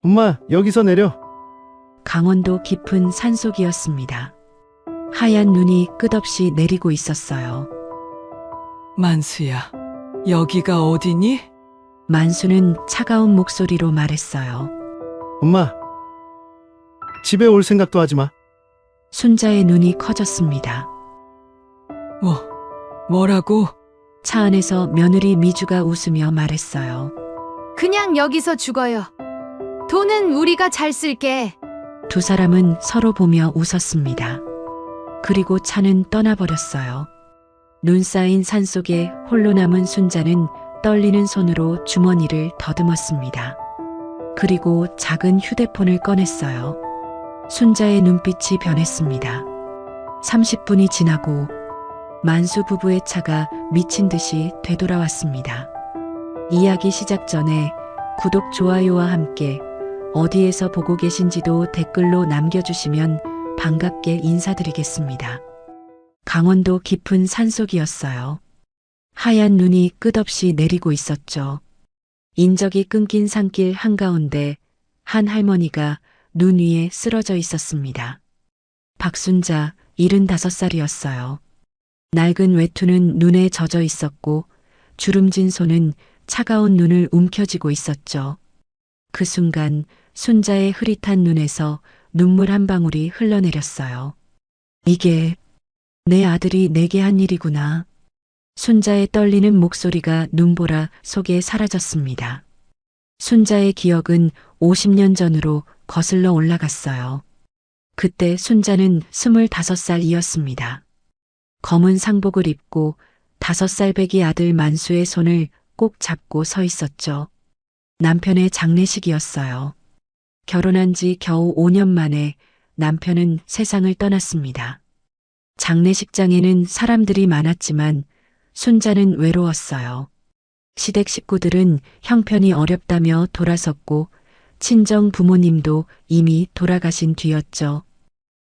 엄마, 여기서 내려. 강원도 깊은 산속이었습니다. 하얀 눈이 끝없이 내리고 있었어요. 만수야, 여기가 어디니? 만수는 차가운 목소리로 말했어요. 엄마, 집에 올 생각도 하지 마. 순자의 눈이 커졌습니다. 뭐라고? 차 안에서 며느리 미주가 웃으며 말했어요. 그냥 여기서 죽어요. 돈은 우리가 잘 쓸게. 두 사람은 서로 보며 웃었습니다. 그리고 차는 떠나버렸어요. 눈 쌓인 산속에 홀로 남은 순자는 떨리는 손으로 주머니를 더듬었습니다. 그리고 작은 휴대폰을 꺼냈어요. 순자의 눈빛이 변했습니다. 30분이 지나고 만수 부부의 차가 미친 듯이 되돌아왔습니다. 이야기 시작 전에 구독, 좋아요와 함께 어디에서 보고 계신지도 댓글로 남겨주시면 반갑게 인사드리겠습니다. 강원도 깊은 산속이었어요. 하얀 눈이 끝없이 내리고 있었죠. 인적이 끊긴 산길 한가운데 한 할머니가 눈 위에 쓰러져 있었습니다. 박순자, 75살이었어요. 낡은 외투는 눈에 젖어 있었고 주름진 손은 차가운 눈을 움켜쥐고 있었죠. 그 순간 순자의 흐릿한 눈에서 눈물 한 방울이 흘러내렸어요. 이게 내 아들이 내게 한 일이구나. 순자의 떨리는 목소리가 눈보라 속에 사라졌습니다. 순자의 기억은 50년 전으로 거슬러 올라갔어요. 그때 순자는 25살이었습니다. 검은 상복을 입고 5살 배기 아들 만수의 손을 꼭 잡고 서 있었죠. 남편의 장례식이었어요. 결혼한 지 겨우 5년 만에 남편은 세상을 떠났습니다. 장례식장에는 사람들이 많았지만 순자는 외로웠어요. 시댁 식구들은 형편이 어렵다며 돌아섰고 친정 부모님도 이미 돌아가신 뒤였죠.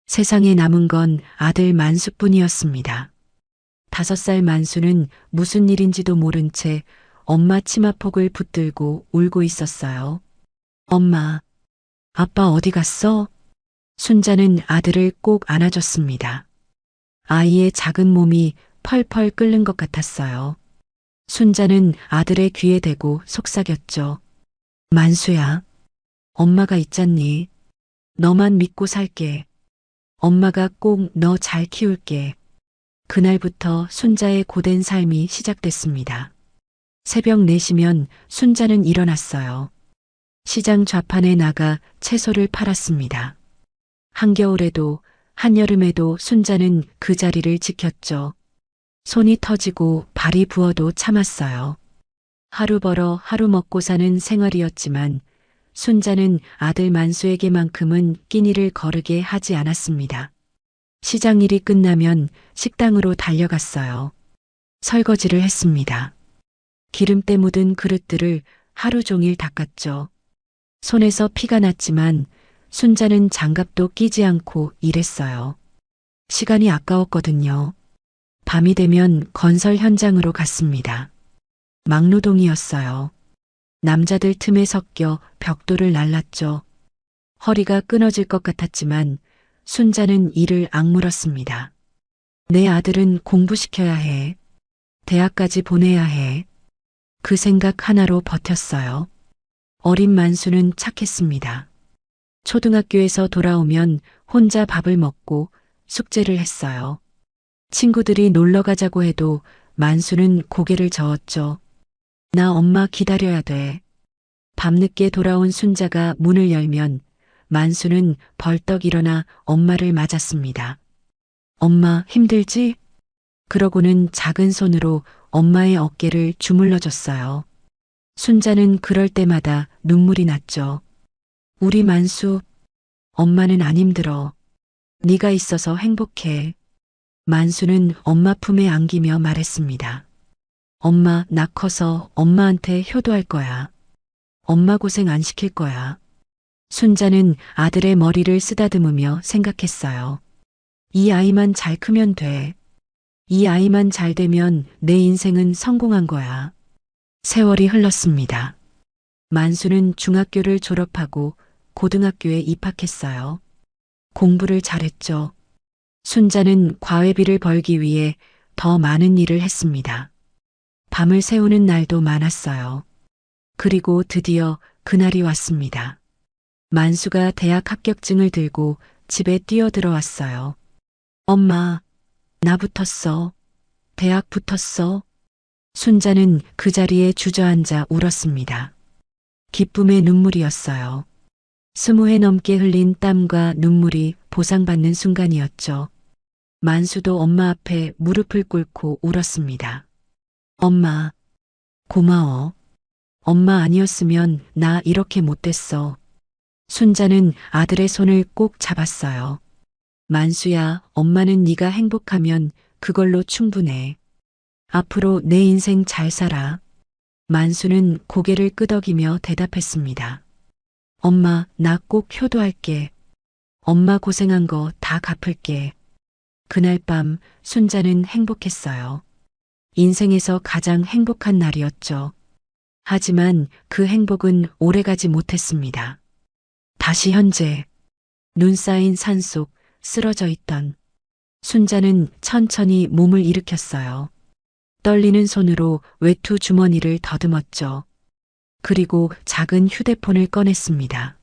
세상에 남은 건 아들 만수뿐이었습니다. 5살 만수는 무슨 일인지도 모른 채 엄마 치마폭을 붙들고 울고 있었어요. 엄마, 아빠 어디 갔어? 순자는 아들을 꼭 안아줬습니다. 아이의 작은 몸이 펄펄 끓는 것 같았어요. 순자는 아들의 귀에 대고 속삭였죠. 만수야, 엄마가 있잖니. 너만 믿고 살게. 엄마가 꼭 너 잘 키울게. 그날부터 순자의 고된 삶이 시작됐습니다. 새벽 4시면 순자는 일어났어요. 시장 좌판에 나가 채소를 팔았습니다. 한겨울에도 한여름에도 순자는 그 자리를 지켰죠. 손이 터지고 발이 부어도 참았어요. 하루 벌어 하루 먹고 사는 생활이었지만 순자는 아들 만수에게만큼은 끼니를 거르게 하지 않았습니다. 시장 일이 끝나면 식당으로 달려갔어요. 설거지를 했습니다. 기름때 묻은 그릇들을 하루 종일 닦았죠. 손에서 피가 났지만 순자는 장갑도 끼지 않고 일했어요. 시간이 아까웠거든요. 밤이 되면 건설 현장으로 갔습니다. 막노동이었어요. 남자들 틈에 섞여 벽돌을 날랐죠. 허리가 끊어질 것 같았지만 순자는 이를 악물었습니다. 내 아들은 공부시켜야 해. 대학까지 보내야 해. 그 생각 하나로 버텼어요. 어린 만수는 착했습니다. 초등학교에서 돌아오면 혼자 밥을 먹고 숙제를 했어요. 친구들이 놀러 가자고 해도 만수는 고개를 저었죠. 나 엄마 기다려야 돼. 밤늦게 돌아온 순자가 문을 열면 만수는 벌떡 일어나 엄마를 맞았습니다. 엄마 힘들지? 그러고는 작은 손으로 엄마의 어깨를 주물러 줬어요. 순자는 그럴 때마다 눈물이 났죠. 우리 만수, 엄마는 안 힘들어. 네가 있어서 행복해. 만수는 엄마 품에 안기며 말했습니다. 엄마, 나 커서 엄마한테 효도할 거야. 엄마 고생 안 시킬 거야. 순자는 아들의 머리를 쓰다듬으며 생각했어요. 이 아이만 잘 크면 돼. 이 아이만 잘 되면 내 인생은 성공한 거야. 세월이 흘렀습니다. 만수는 중학교를 졸업하고 고등학교에 입학했어요. 공부를 잘했죠. 순자는 과외비를 벌기 위해 더 많은 일을 했습니다. 밤을 새우는 날도 많았어요. 그리고 드디어 그날이 왔습니다. 만수가 대학 합격증을 들고 집에 뛰어들어왔어요. 엄마, 나 붙었어. 대학 붙었어. 순자는 그 자리에 주저앉아 울었습니다. 기쁨의 눈물이었어요. 20회 넘게 흘린 땀과 눈물이 보상받는 순간이었죠. 만수도 엄마 앞에 무릎을 꿇고 울었습니다. 엄마, 고마워. 엄마 아니었으면 나 이렇게 못됐어. 순자는 아들의 손을 꼭 잡았어요. 만수야, 엄마는 네가 행복하면 그걸로 충분해. 앞으로 내 인생 잘 살아. 만수는 고개를 끄덕이며 대답했습니다. 엄마, 나 꼭 효도할게. 엄마 고생한 거 다 갚을게. 그날 밤 순자는 행복했어요. 인생에서 가장 행복한 날이었죠. 하지만 그 행복은 오래가지 못했습니다. 다시 현재, 눈 쌓인 산속 쓰러져 있던 순자는 천천히 몸을 일으켰어요. 떨리는 손으로 외투 주머니를 더듬었죠. 그리고 작은 휴대폰을 꺼냈습니다.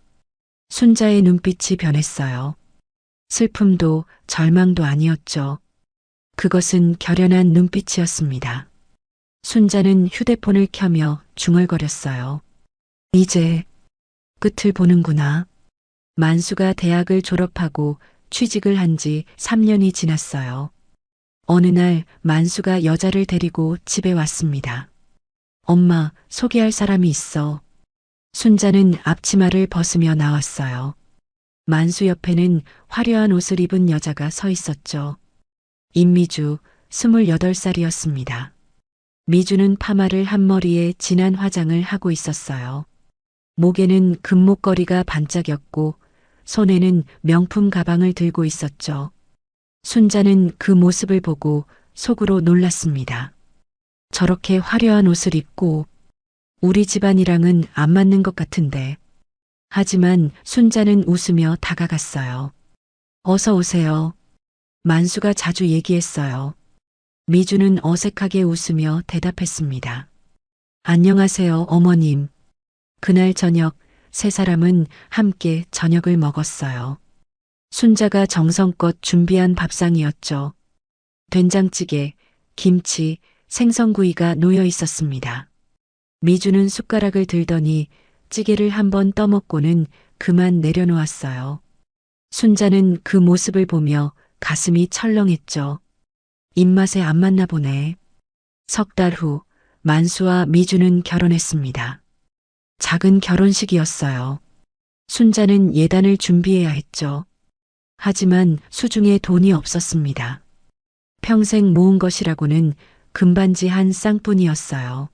순자의 눈빛이 변했어요. 슬픔도 절망도 아니었죠. 그것은 결연한 눈빛이었습니다. 순자는 휴대폰을 켜며 중얼거렸어요. 이제 끝을 보는구나. 만수가 대학을 졸업하고 취직을 한 지 3년이 지났어요. 어느 날 만수가 여자를 데리고 집에 왔습니다. 엄마, 소개할 사람이 있어. 순자는 앞치마를 벗으며 나왔어요. 만수 옆에는 화려한 옷을 입은 여자가 서 있었죠. 임미주, 28살이었습니다. 미주는 파마를 한 머리에 진한 화장을 하고 있었어요. 목에는 금목걸이가 반짝였고 손에는 명품 가방을 들고 있었죠. 순자는 그 모습을 보고 속으로 놀랐습니다. 저렇게 화려한 옷을 입고 우리 집안이랑은 안 맞는 것 같은데. 하지만 순자는 웃으며 다가갔어요. 어서 오세요. 만수가 자주 얘기했어요. 미주는 어색하게 웃으며 대답했습니다. 안녕하세요, 어머님. 그날 저녁 세 사람은 함께 저녁을 먹었어요. 순자가 정성껏 준비한 밥상이었죠. 된장찌개, 김치, 생선구이가 놓여 있었습니다. 미주는 숟가락을 들더니 찌개를 한번 떠먹고는 그만 내려놓았어요. 순자는 그 모습을 보며 가슴이 철렁했죠. 입맛에 안 맞나 보네. 석 달 후 만수와 미주는 결혼했습니다. 작은 결혼식이었어요. 순자는 예단을 준비해야 했죠. 하지만 수중에 돈이 없었습니다. 평생 모은 것이라고는 금반지 한 쌍뿐이었어요.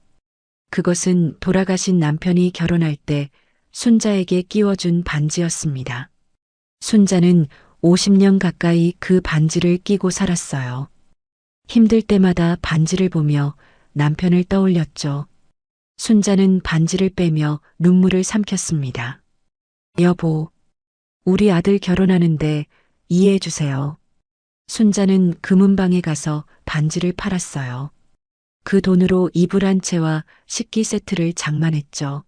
그것은 돌아가신 남편이 결혼할 때 순자에게 끼워준 반지였습니다. 순자는 50년 가까이 그 반지를 끼고 살았어요. 힘들 때마다 반지를 보며 남편을 떠올렸죠. 순자는 반지를 빼며 눈물을 삼켰습니다. 여보, 우리 아들 결혼하는데 이해해 주세요. 순자는 금은방에 가서 반지를 팔았어요. 그 돈으로 이불 한 채와 식기 세트를 장만했죠.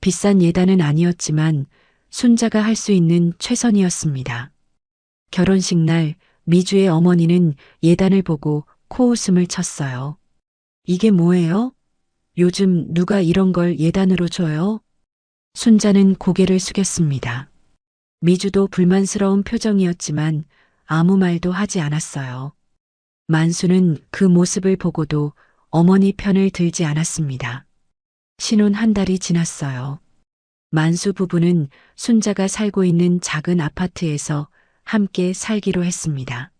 비싼 예단은 아니었지만 순자가 할 수 있는 최선이었습니다. 결혼식 날 미주의 어머니는 예단을 보고 코웃음을 쳤어요. 이게 뭐예요? 요즘 누가 이런 걸 예단으로 줘요? 순자는 고개를 숙였습니다. 미주도 불만스러운 표정이었지만 아무 말도 하지 않았어요. 만수는 그 모습을 보고도 어머니 편을 들지 않았습니다. 신혼 한 달이 지났어요. 만수 부부는 순자가 살고 있는 작은 아파트에서 함께 살기로 했습니다.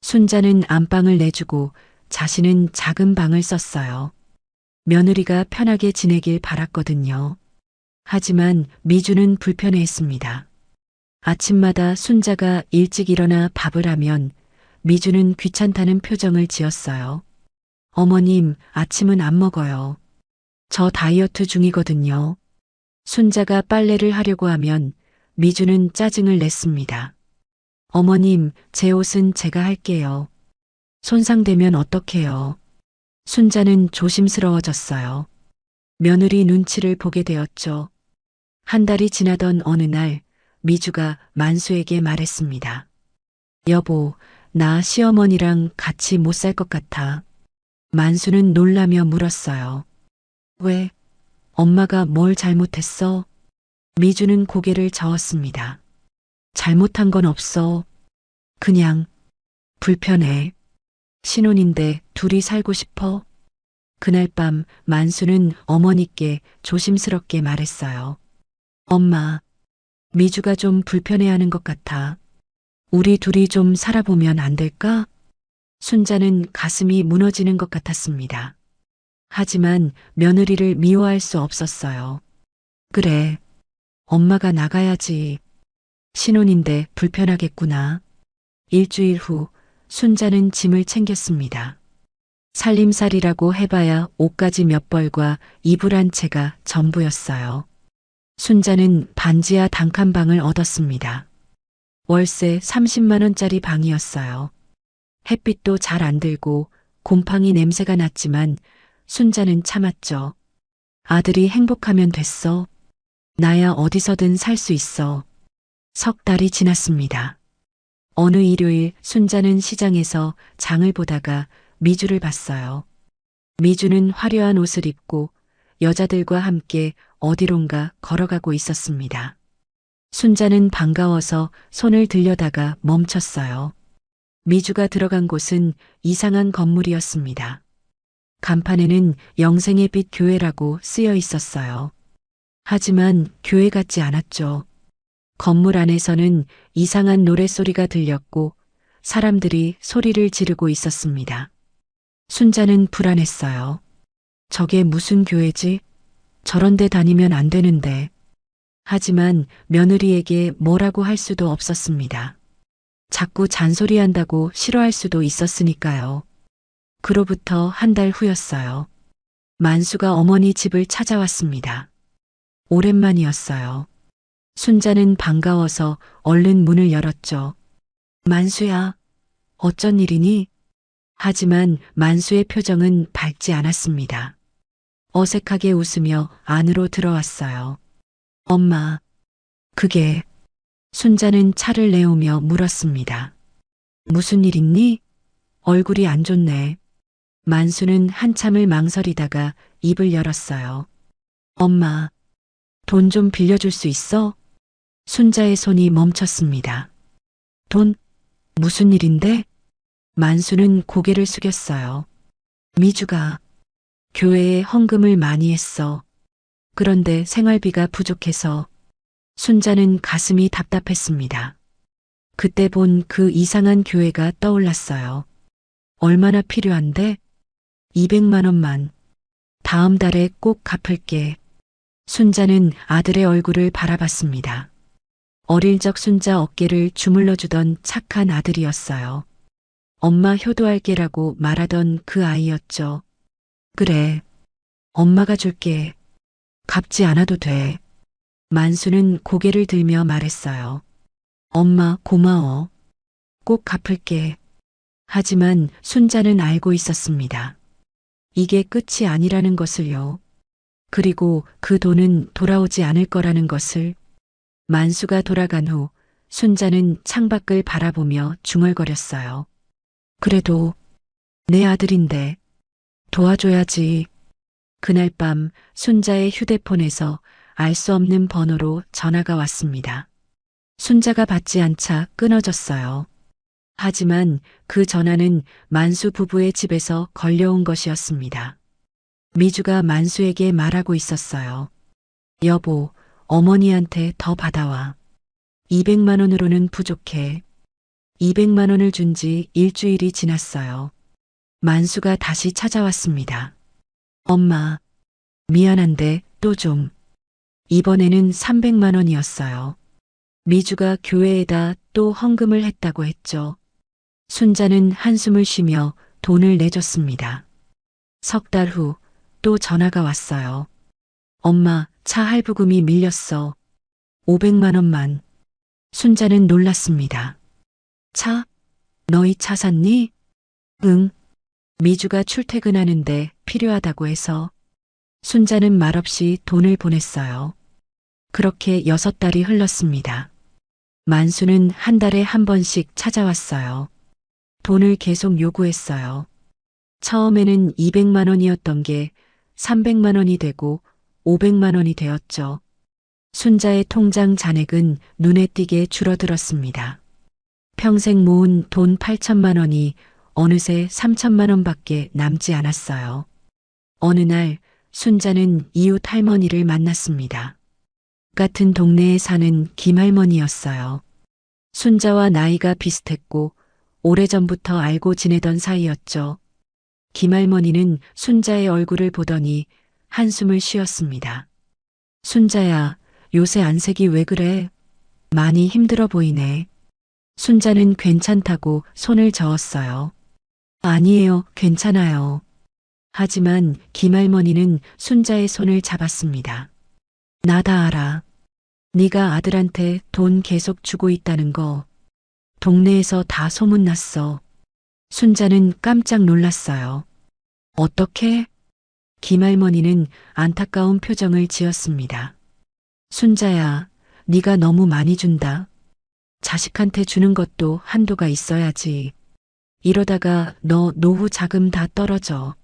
순자는 안방을 내주고 자신은 작은 방을 썼어요. 며느리가 편하게 지내길 바랐거든요. 하지만 미주는 불편해했습니다. 아침마다 순자가 일찍 일어나 밥을 하면 미주는 귀찮다는 표정을 지었어요. 어머님, 아침은 안 먹어요. 저 다이어트 중이거든요. 순자가 빨래를 하려고 하면 미주는 짜증을 냈습니다. 어머님, 제 옷은 제가 할게요. 손상되면 어떡해요. 순자는 조심스러워졌어요. 며느리 눈치를 보게 되었죠. 한 달이 지나던 어느 날 미주가 만수에게 말했습니다. 여보, 나 시어머니랑 같이 못 살 것 같아. 만수는 놀라며 물었어요. 왜? 엄마가 뭘 잘못했어? 미주는 고개를 저었습니다. 잘못한 건 없어. 그냥 불편해. 신혼인데 둘이 살고 싶어? 그날 밤 만수는 어머니께 조심스럽게 말했어요. 엄마, 미주가 좀 불편해하는 것 같아. 우리 둘이 좀 살아보면 안 될까? 순자는 가슴이 무너지는 것 같았습니다. 하지만 며느리를 미워할 수 없었어요. 그래, 엄마가 나가야지. 신혼인데 불편하겠구나. 일주일 후 순자는 짐을 챙겼습니다. 살림살이라고 해봐야 옷가지 몇 벌과 이불 한 채가 전부였어요. 순자는 반지하 단칸방을 얻었습니다. 월세 30만 원짜리 방이었어요. 햇빛도 잘 안 들고 곰팡이 냄새가 났지만 순자는 참았죠. 아들이 행복하면 됐어. 나야 어디서든 살 수 있어. 석 달이 지났습니다. 어느 일요일 순자는 시장에서 장을 보다가 미주를 봤어요. 미주는 화려한 옷을 입고 여자들과 함께 어디론가 걸어가고 있었습니다. 순자는 반가워서 손을 들려다가 멈췄어요. 미주가 들어간 곳은 이상한 건물이었습니다. 간판에는 영생의 빛 교회라고 쓰여 있었어요. 하지만 교회 같지 않았죠. 건물 안에서는 이상한 노랫소리가 들렸고 사람들이 소리를 지르고 있었습니다. 순자는 불안했어요. 저게 무슨 교회지? 저런 데 다니면 안 되는데. 하지만 며느리에게 뭐라고 할 수도 없었습니다. 자꾸 잔소리한다고 싫어할 수도 있었으니까요. 그로부터 한 달 후였어요. 만수가 어머니 집을 찾아왔습니다. 오랜만이었어요. 순자는 반가워서 얼른 문을 열었죠. 만수야, 어쩐 일이니? 하지만 만수의 표정은 밝지 않았습니다. 어색하게 웃으며 안으로 들어왔어요. 엄마, 그게... 순자는 차를 내오며 물었습니다. 무슨 일 있니? 얼굴이 안 좋네. 만수는 한참을 망설이다가 입을 열었어요. 엄마, 돈 좀 빌려줄 수 있어? 순자의 손이 멈췄습니다. 돈? 무슨 일인데? 만수는 고개를 숙였어요. 미주가 교회에 헌금을 많이 했어. 그런데 생활비가 부족해서. 순자는 가슴이 답답했습니다. 그때 본 그 이상한 교회가 떠올랐어요. 얼마나 필요한데? 200만 원만. 다음 달에 꼭 갚을게. 순자는 아들의 얼굴을 바라봤습니다. 어릴 적 순자 어깨를 주물러 주던 착한 아들이었어요. 엄마 효도할게라고 말하던 그 아이였죠. 그래, 엄마가 줄게. 갚지 않아도 돼. 만수는 고개를 들며 말했어요. 엄마 고마워. 꼭 갚을게. 하지만 순자는 알고 있었습니다. 이게 끝이 아니라는 것을요. 그리고 그 돈은 돌아오지 않을 거라는 것을. 만수가 돌아간 후 순자는 창밖을 바라보며 중얼거렸어요. 그래도 내 아들인데 도와줘야지. 그날 밤 순자의 휴대폰에서 알 수 없는 번호로 전화가 왔습니다. 순자가 받지 않자 끊어졌어요. 하지만 그 전화는 만수 부부의 집에서 걸려온 것이었습니다. 미주가 만수에게 말하고 있었어요. 여보, 어머니한테 더 받아와. 200만 원으로는 부족해. 200만 원을 준 지 일주일이 지났어요. 만수가 다시 찾아왔습니다. 엄마, 미안한데 또 좀. 이번에는 300만 원이었어요. 미주가 교회에다 또 헌금을 했다고 했죠. 순자는 한숨을 쉬며 돈을 내줬습니다. 석 달 후 또 전화가 왔어요. 엄마, 차 할부금이 밀렸어. 500만 원만. 순자는 놀랐습니다. 차? 너희 차 샀니? 응. 미주가 출퇴근하는데 필요하다고 해서. 순자는 말없이 돈을 보냈어요. 그렇게 6달이 흘렀습니다. 만수는 한 달에 한 번씩 찾아왔어요. 돈을 계속 요구했어요. 처음에는 200만 원이었던 게 300만 원이 되고 500만 원이 되었죠. 순자의 통장 잔액은 눈에 띄게 줄어들었습니다. 평생 모은 돈 8천만 원이 어느새 3천만 원밖에 남지 않았어요. 어느 날 순자는 이웃 할머니를 만났습니다. 같은 동네에 사는 김할머니였어요. 순자와 나이가 비슷했고 오래전부터 알고 지내던 사이였죠. 김할머니는 순자의 얼굴을 보더니 한숨을 쉬었습니다. 순자야, 요새 안색이 왜 그래? 많이 힘들어 보이네. 순자는 괜찮다고 손을 저었어요. 아니에요, 괜찮아요. 하지만 김할머니는 순자의 손을 잡았습니다. 나 다 알아. 네가 아들한테 돈 계속 주고 있다는 거 동네에서 다 소문났어. 순자는 깜짝 놀랐어요. 어떻게? 김할머니는 안타까운 표정을 지었습니다. 순자야, 네가 너무 많이 준다. 자식한테 주는 것도 한도가 있어야지. 이러다가 너 노후 자금 다 떨어져.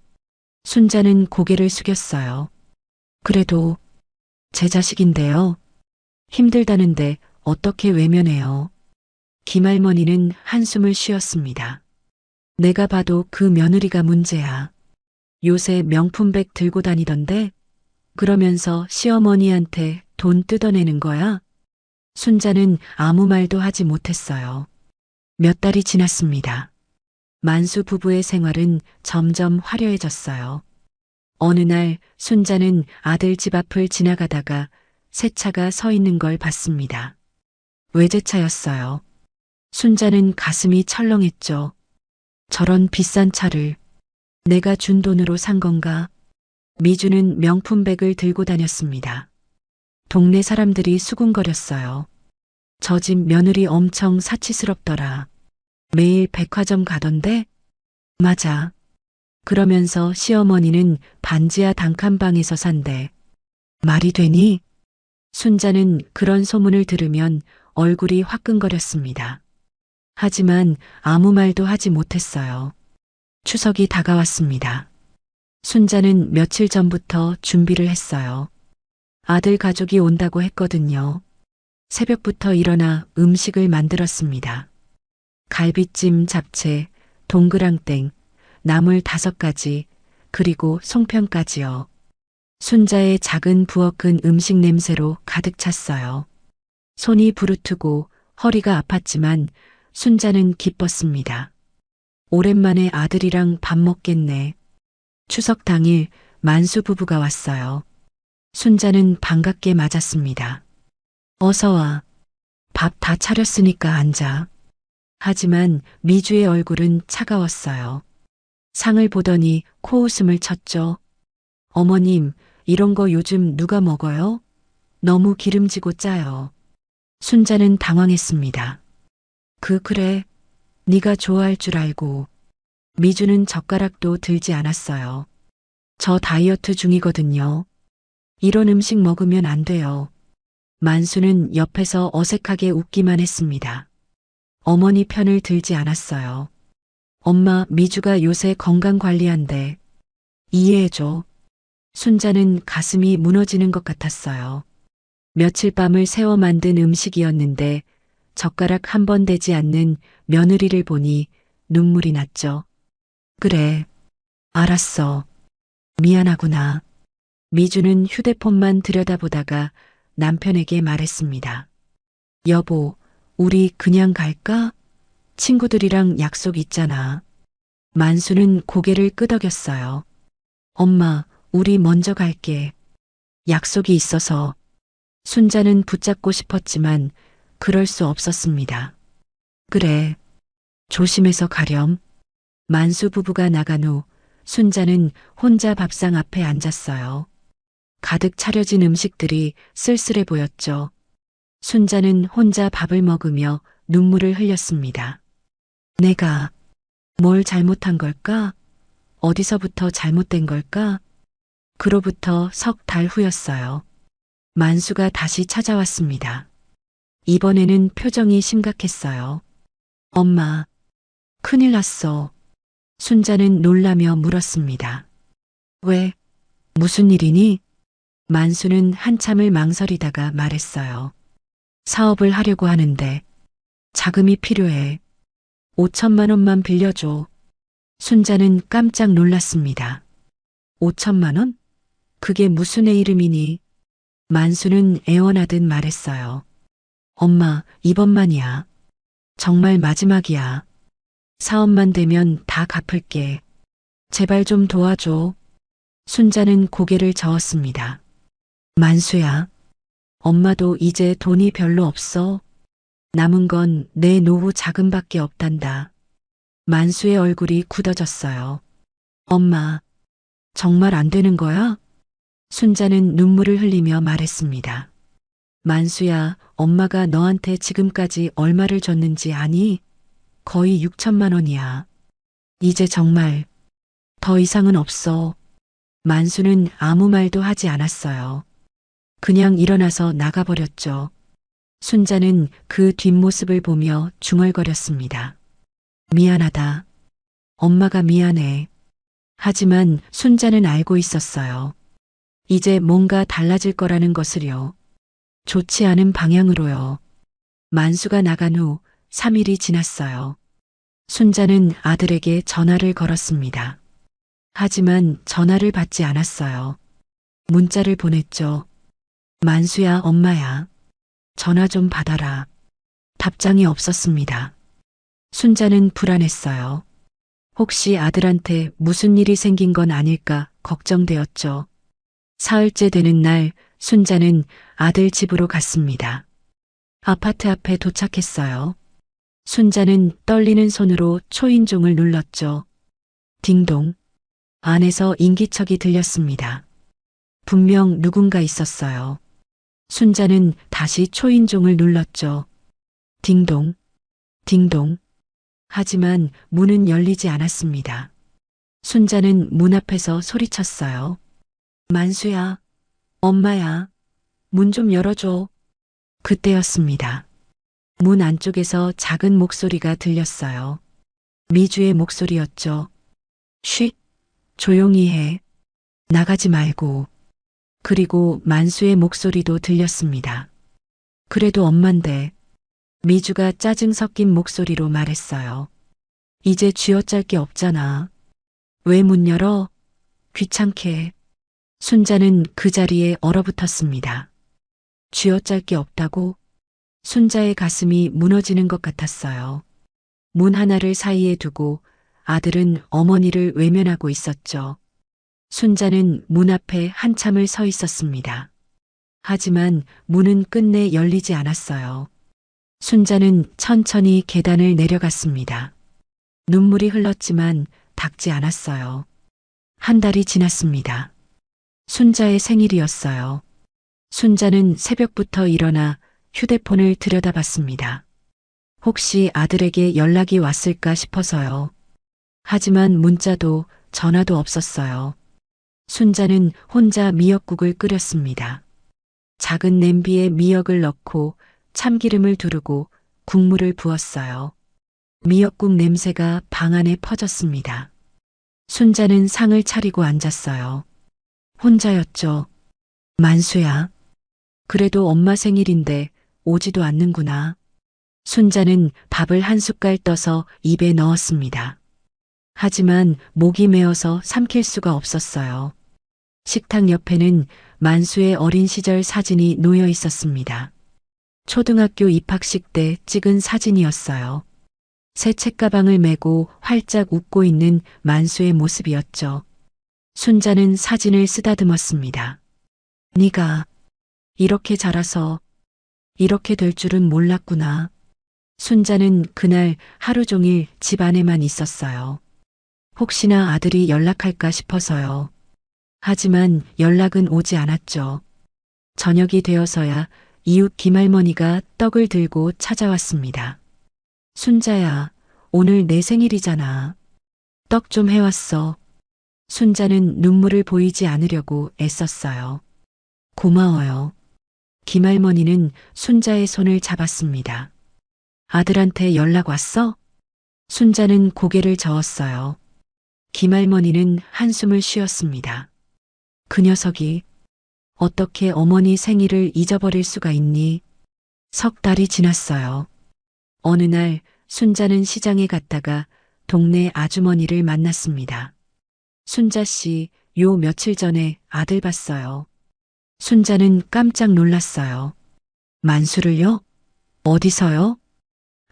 순자는 고개를 숙였어요. 그래도 제 자식인데요. 힘들다는데 어떻게 외면해요. 김할머니는 한숨을 쉬었습니다. 내가 봐도 그 며느리가 문제야. 요새 명품백 들고 다니던데? 그러면서 시어머니한테 돈 뜯어내는 거야? 순자는 아무 말도 하지 못했어요. 몇 달이 지났습니다. 만수 부부의 생활은 점점 화려해졌어요. 어느 날 순자는 아들 집 앞을 지나가다가 새 차가 서 있는 걸 봤습니다. 외제차였어요. 순자는 가슴이 철렁했죠. 저런 비싼 차를 내가 준 돈으로 산 건가? 미주는 명품백을 들고 다녔습니다. 동네 사람들이 수군거렸어요. 저 집 며느리 엄청 사치스럽더라. 매일 백화점 가던데? 맞아. 그러면서 시어머니는 반지하 단칸방에서 산대. 말이 되니? 순자는 그런 소문을 들으면 얼굴이 화끈거렸습니다. 하지만 아무 말도 하지 못했어요. 추석이 다가왔습니다. 순자는 며칠 전부터 준비를 했어요. 아들 가족이 온다고 했거든요. 새벽부터 일어나 음식을 만들었습니다. 갈비찜, 잡채, 동그랑땡, 나물 5가지, 그리고 송편까지요. 순자의 작은 부엌은 음식 냄새로 가득 찼어요. 손이 부르트고 허리가 아팠지만 순자는 기뻤습니다. 오랜만에 아들이랑 밥 먹겠네. 추석 당일 만수 부부가 왔어요. 순자는 반갑게 맞았습니다. 어서 와. 밥 다 차렸으니까 앉아. 하지만 미주의 얼굴은 차가웠어요. 상을 보더니 코웃음을 쳤죠. 어머님, 이런 거 요즘 누가 먹어요? 너무 기름지고 짜요. 순자는 당황했습니다. 그래. 네가 좋아할 줄 알고. 미주는 젓가락도 들지 않았어요. 저 다이어트 중이거든요. 이런 음식 먹으면 안 돼요. 만수는 옆에서 어색하게 웃기만 했습니다. 어머니 편을 들지 않았어요. 엄마, 미주가 요새 건강 관리한대. 이해해줘. 순자는 가슴이 무너지는 것 같았어요. 며칠 밤을 새워 만든 음식이었는데 젓가락 한 번 대지 않는 며느리를 보니 눈물이 났죠. 그래, 알았어. 미안하구나. 미주는 휴대폰만 들여다보다가 남편에게 말했습니다. 여보, 우리 그냥 갈까? 친구들이랑 약속 있잖아. 만수는 고개를 끄덕였어요. 엄마, 우리 먼저 갈게. 약속이 있어서. 순자는 붙잡고 싶었지만 그럴 수 없었습니다. 그래, 조심해서 가렴. 만수 부부가 나간 후 순자는 혼자 밥상 앞에 앉았어요. 가득 차려진 음식들이 쓸쓸해 보였죠. 순자는 혼자 밥을 먹으며 눈물을 흘렸습니다. 내가 뭘 잘못한 걸까? 어디서부터 잘못된 걸까? 그로부터 석 달 후였어요. 만수가 다시 찾아왔습니다. 이번에는 표정이 심각했어요. 엄마, 큰일 났어. 순자는 놀라며 물었습니다. 왜? 무슨 일이니? 만수는 한참을 망설이다가 말했어요. 사업을 하려고 하는데 자금이 필요해. 5천만 원만 빌려줘. 순자는 깜짝 놀랐습니다. 5천만 원? 그게 무슨 애 이름이니? 만수는 애원하듯 말했어요. 엄마, 이번만이야. 정말 마지막이야. 사업만 되면 다 갚을게. 제발 좀 도와줘. 순자는 고개를 저었습니다. 만수야, 엄마도 이제 돈이 별로 없어. 남은 건 내 노후 자금밖에 없단다. 만수의 얼굴이 굳어졌어요. 엄마, 정말 안 되는 거야? 순자는 눈물을 흘리며 말했습니다. 만수야, 엄마가 너한테 지금까지 얼마를 줬는지 아니? 거의 6천만 원이야. 이제 정말 더 이상은 없어. 만수는 아무 말도 하지 않았어요. 그냥 일어나서 나가버렸죠. 순자는 그 뒷모습을 보며 중얼거렸습니다. 미안하다. 엄마가 미안해. 하지만 순자는 알고 있었어요. 이제 뭔가 달라질 거라는 것을요. 좋지 않은 방향으로요. 만수가 나간 후 3일이 지났어요. 순자는 아들에게 전화를 걸었습니다. 하지만 전화를 받지 않았어요. 문자를 보냈죠. 만수야, 엄마야. 전화 좀 받아라. 답장이 없었습니다. 순자는 불안했어요. 혹시 아들한테 무슨 일이 생긴 건 아닐까 걱정되었죠. 사흘째 되는 날 순자는 아들 집으로 갔습니다. 아파트 앞에 도착했어요. 순자는 떨리는 손으로 초인종을 눌렀죠. 딩동. 안에서 인기척이 들렸습니다. 분명 누군가 있었어요. 순자는 다시 초인종을 눌렀죠. 딩동, 딩동. 하지만 문은 열리지 않았습니다. 순자는 문 앞에서 소리쳤어요. 만수야, 엄마야, 문 좀 열어줘. 그때였습니다. 문 안쪽에서 작은 목소리가 들렸어요. 미주의 목소리였죠. 쉿, 조용히 해. 나가지 말고. 그리고 만수의 목소리도 들렸습니다. 그래도 엄만데. 미주가 짜증 섞인 목소리로 말했어요. 이제 쥐어짤 게 없잖아. 왜 문 열어? 귀찮게. 순자는 그 자리에 얼어붙었습니다. 쥐어짤 게 없다고? 순자의 가슴이 무너지는 것 같았어요. 문 하나를 사이에 두고 아들은 어머니를 외면하고 있었죠. 순자는 문 앞에 한참을 서 있었습니다. 하지만 문은 끝내 열리지 않았어요. 순자는 천천히 계단을 내려갔습니다. 눈물이 흘렀지만 닦지 않았어요. 한 달이 지났습니다. 순자의 생일이었어요. 순자는 새벽부터 일어나 휴대폰을 들여다봤습니다. 혹시 아들에게 연락이 왔을까 싶어서요. 하지만 문자도 전화도 없었어요. 순자는 혼자 미역국을 끓였습니다. 작은 냄비에 미역을 넣고 참기름을 두르고 국물을 부었어요. 미역국 냄새가 방 안에 퍼졌습니다. 순자는 상을 차리고 앉았어요. 혼자였죠. 만수야. 그래도 엄마 생일인데 오지도 않는구나. 순자는 밥을 한 숟갈 떠서 입에 넣었습니다. 하지만 목이 메어서 삼킬 수가 없었어요. 식탁 옆에는 만수의 어린 시절 사진이 놓여 있었습니다. 초등학교 입학식 때 찍은 사진이었어요. 새 책가방을 메고 활짝 웃고 있는 만수의 모습이었죠. 순자는 사진을 쓰다듬었습니다. 네가 이렇게 자라서 이렇게 될 줄은 몰랐구나. 순자는 그날 하루 종일 집 안에만 있었어요. 혹시나 아들이 연락할까 싶어서요. 하지만 연락은 오지 않았죠. 저녁이 되어서야 이웃 김할머니가 떡을 들고 찾아왔습니다. 순자야, 오늘 내 생일이잖아. 떡 좀 해왔어. 순자는 눈물을 보이지 않으려고 애썼어요. 고마워요. 김할머니는 순자의 손을 잡았습니다. 아들한테 연락 왔어? 순자는 고개를 저었어요. 김할머니는 한숨을 쉬었습니다. 그 녀석이 어떻게 어머니 생일을 잊어버릴 수가 있니? 석 달이 지났어요. 어느 날 순자는 시장에 갔다가 동네 아주머니를 만났습니다. 순자 씨, 요 며칠 전에 아들 봤어요. 순자는 깜짝 놀랐어요. 만수를요? 어디서요?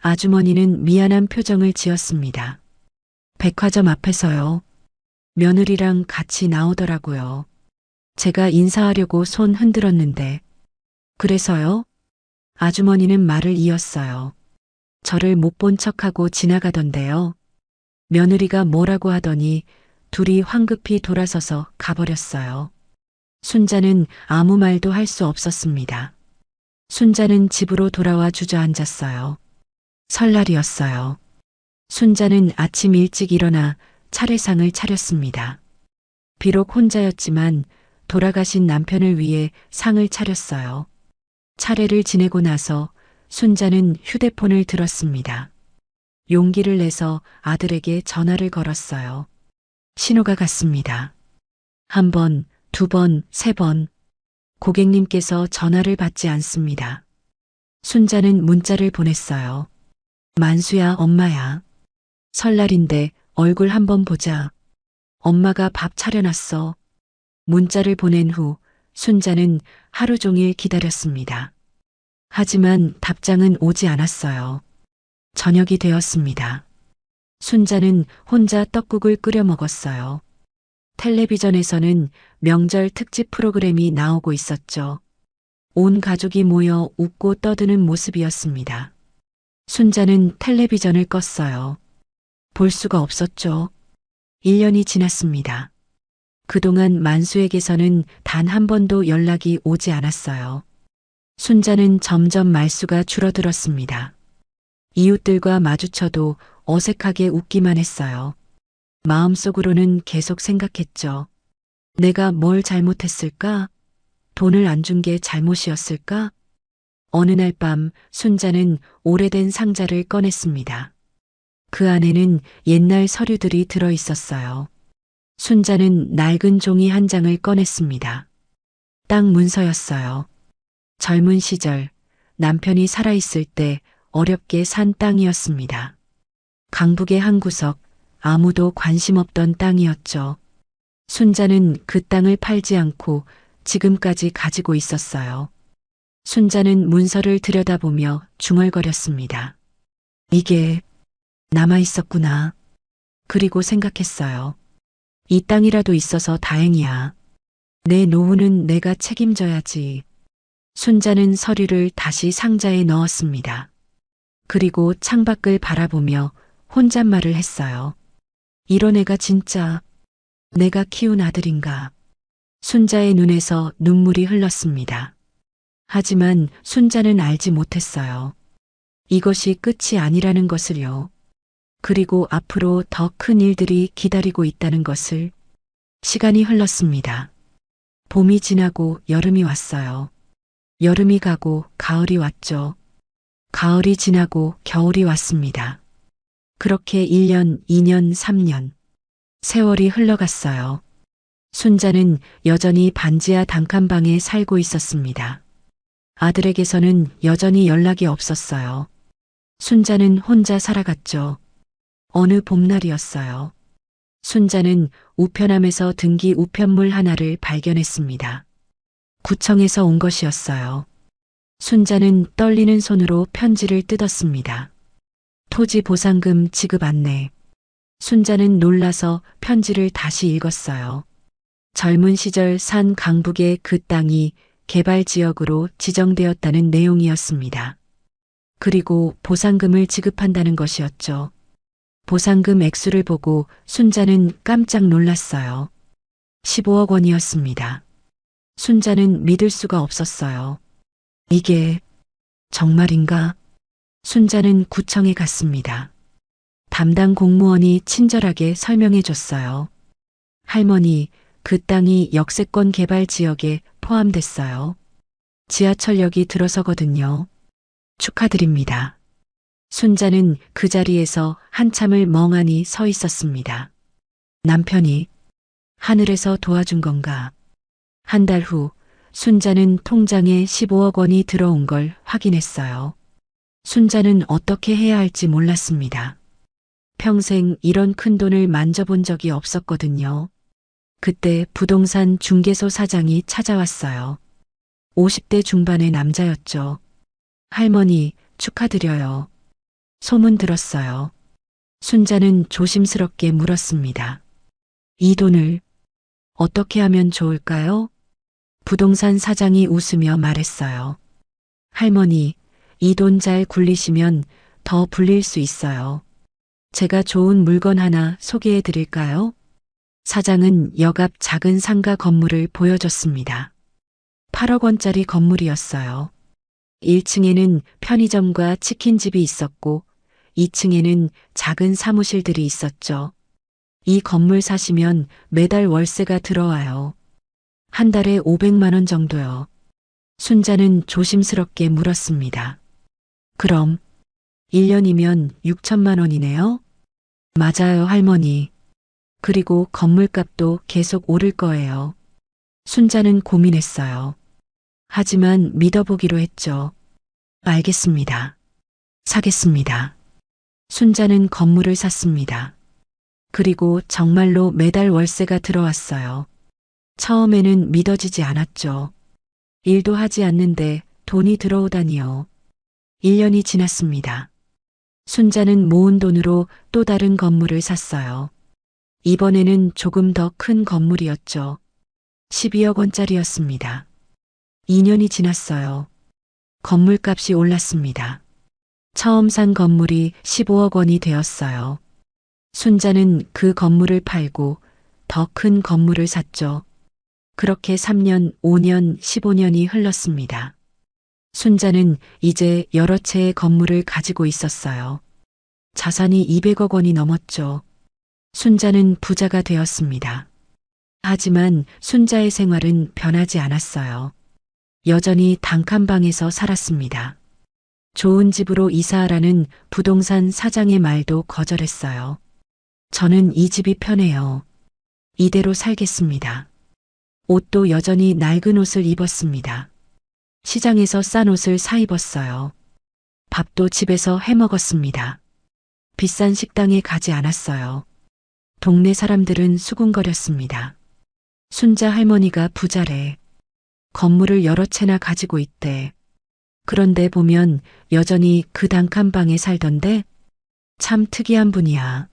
아주머니는 미안한 표정을 지었습니다. 백화점 앞에서요. 며느리랑 같이 나오더라고요. 제가 인사하려고 손 흔들었는데. 그래서요? 아주머니는 말을 이었어요. 저를 못 본 척하고 지나가던데요. 며느리가 뭐라고 하더니 둘이 황급히 돌아서서 가버렸어요. 순자는 아무 말도 할 수 없었습니다. 순자는 집으로 돌아와 주저앉았어요. 설날이었어요. 순자는 아침 일찍 일어나 차례상을 차렸습니다. 비록 혼자였지만 돌아가신 남편을 위해 상을 차렸어요. 차례를 지내고 나서 순자는 휴대폰을 들었습니다. 용기를 내서 아들에게 전화를 걸었어요. 신호가 갔습니다. 한 번, 두 번, 세 번. 고객님께서 전화를 받지 않습니다. 순자는 문자를 보냈어요. 만수야, 엄마야. 설날인데 얼굴 한번 보자. 엄마가 밥 차려놨어. 문자를 보낸 후 순자는 하루 종일 기다렸습니다. 하지만 답장은 오지 않았어요. 저녁이 되었습니다. 순자는 혼자 떡국을 끓여 먹었어요. 텔레비전에서는 명절 특집 프로그램이 나오고 있었죠. 온 가족이 모여 웃고 떠드는 모습이었습니다. 순자는 텔레비전을 껐어요. 볼 수가 없었죠. 1년이 지났습니다. 그동안 만수에게서는 단 한 번도 연락이 오지 않았어요. 순자는 점점 말수가 줄어들었습니다. 이웃들과 마주쳐도 어색하게 웃기만 했어요. 마음속으로는 계속 생각했죠. 내가 뭘 잘못했을까? 돈을 안 준 게 잘못이었을까? 어느 날 밤 순자는 오래된 상자를 꺼냈습니다. 그 안에는 옛날 서류들이 들어 있었어요. 순자는 낡은 종이 한 장을 꺼냈습니다. 땅 문서였어요. 젊은 시절 남편이 살아있을 때 어렵게 산 땅이었습니다. 강북의 한 구석, 아무도 관심 없던 땅이었죠. 순자는 그 땅을 팔지 않고 지금까지 가지고 있었어요. 순자는 문서를 들여다보며 중얼거렸습니다. 이게 남아 있었구나. 그리고 생각했어요. 이 땅이라도 있어서 다행이야. 내 노후는 내가 책임져야지. 순자는 서류를 다시 상자에 넣었습니다. 그리고 창밖을 바라보며 혼잣말을 했어요. 이런 애가 진짜 내가 키운 아들인가. 순자의 눈에서 눈물이 흘렀습니다. 하지만 순자는 알지 못했어요. 이것이 끝이 아니라는 것을요. 그리고 앞으로 더 큰 일들이 기다리고 있다는 것을. 시간이 흘렀습니다. 봄이 지나고 여름이 왔어요. 여름이 가고 가을이 왔죠. 가을이 지나고 겨울이 왔습니다. 그렇게 1년, 2년, 3년. 세월이 흘러갔어요. 순자는 여전히 반지하 단칸방에 살고 있었습니다. 아들에게서는 여전히 연락이 없었어요. 순자는 혼자 살아갔죠. 어느 봄날이었어요. 순자는 우편함에서 등기 우편물 하나를 발견했습니다. 구청에서 온 것이었어요. 순자는 떨리는 손으로 편지를 뜯었습니다. 토지 보상금 지급 안내. 순자는 놀라서 편지를 다시 읽었어요. 젊은 시절 산 강북의 그 땅이 개발지역으로 지정되었다는 내용이었습니다. 그리고 보상금을 지급한다는 것이었죠. 보상금 액수를 보고 순자는 깜짝 놀랐어요. 15억 원이었습니다. 순자는 믿을 수가 없었어요. 이게 정말인가? 순자는 구청에 갔습니다. 담당 공무원이 친절하게 설명해 줬어요. 할머니, 그 땅이 역세권 개발 지역에 포함됐어요. 지하철역이 들어서거든요. 축하드립니다. 순자는 그 자리에서 한참을 멍하니 서 있었습니다. 남편이 하늘에서 도와준 건가? 한 달 후 순자는 통장에 15억 원이 들어온 걸 확인했어요. 순자는 어떻게 해야 할지 몰랐습니다. 평생 이런 큰 돈을 만져본 적이 없었거든요. 그때 부동산 중개소 사장이 찾아왔어요. 50대 중반의 남자였죠. 할머니, 축하드려요. 소문 들었어요. 순자는 조심스럽게 물었습니다. 이 돈을 어떻게 하면 좋을까요? 부동산 사장이 웃으며 말했어요. 할머니, 이 돈 잘 굴리시면 더 불릴 수 있어요. 제가 좋은 물건 하나 소개해 드릴까요? 사장은 역 앞 작은 상가 건물을 보여줬습니다. 8억 원짜리 건물이었어요. 1층에는 편의점과 치킨집이 있었고 2층에는 작은 사무실들이 있었죠. 이 건물 사시면 매달 월세가 들어와요. 한 달에 500만 원 정도요. 순자는 조심스럽게 물었습니다. 그럼 1년이면 6천만 원이네요? 맞아요, 할머니. 그리고 건물값도 계속 오를 거예요. 순자는 고민했어요. 하지만 믿어보기로 했죠. 알겠습니다. 사겠습니다. 순자는 건물을 샀습니다. 그리고 정말로 매달 월세가 들어왔어요. 처음에는 믿어지지 않았죠. 일도 하지 않는데 돈이 들어오다니요. 1년이 지났습니다. 순자는 모은 돈으로 또 다른 건물을 샀어요. 이번에는 조금 더 큰 건물이었죠. 12억 원짜리였습니다. 2년이 지났어요. 건물값이 올랐습니다. 처음 산 건물이 15억 원이 되었어요. 순자는 그 건물을 팔고 더 큰 건물을 샀죠. 그렇게 3년, 5년, 15년이 흘렀습니다. 순자는 이제 여러 채의 건물을 가지고 있었어요. 자산이 200억 원이 넘었죠. 순자는 부자가 되었습니다. 하지만 순자의 생활은 변하지 않았어요. 여전히 단칸방에서 살았습니다. 좋은 집으로 이사하라는 부동산 사장의 말도 거절했어요. 저는 이 집이 편해요. 이대로 살겠습니다. 옷도 여전히 낡은 옷을 입었습니다. 시장에서 싼 옷을 사 입었어요. 밥도 집에서 해 먹었습니다. 비싼 식당에 가지 않았어요. 동네 사람들은 수군거렸습니다. 순자 할머니가 부자래. 건물을 여러 채나 가지고 있대. 그런데 보면 여전히 그 단칸방에 살던데? 참 특이한 분이야.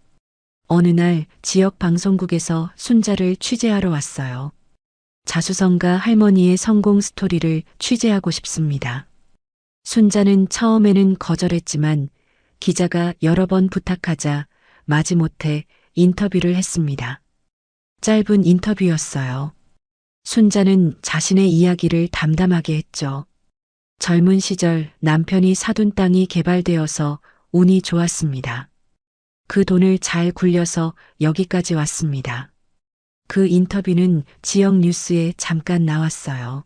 어느 날 지역 방송국에서 순자를 취재하러 왔어요. 자수성가 할머니의 성공 스토리를 취재하고 싶습니다. 순자는 처음에는 거절했지만 기자가 여러 번 부탁하자 마지못해 인터뷰를 했습니다. 짧은 인터뷰였어요. 순자는 자신의 이야기를 담담하게 했죠. 젊은 시절 남편이 사둔 땅이 개발되어서 운이 좋았습니다. 그 돈을 잘 굴려서 여기까지 왔습니다. 그 인터뷰는 지역 뉴스에 잠깐 나왔어요.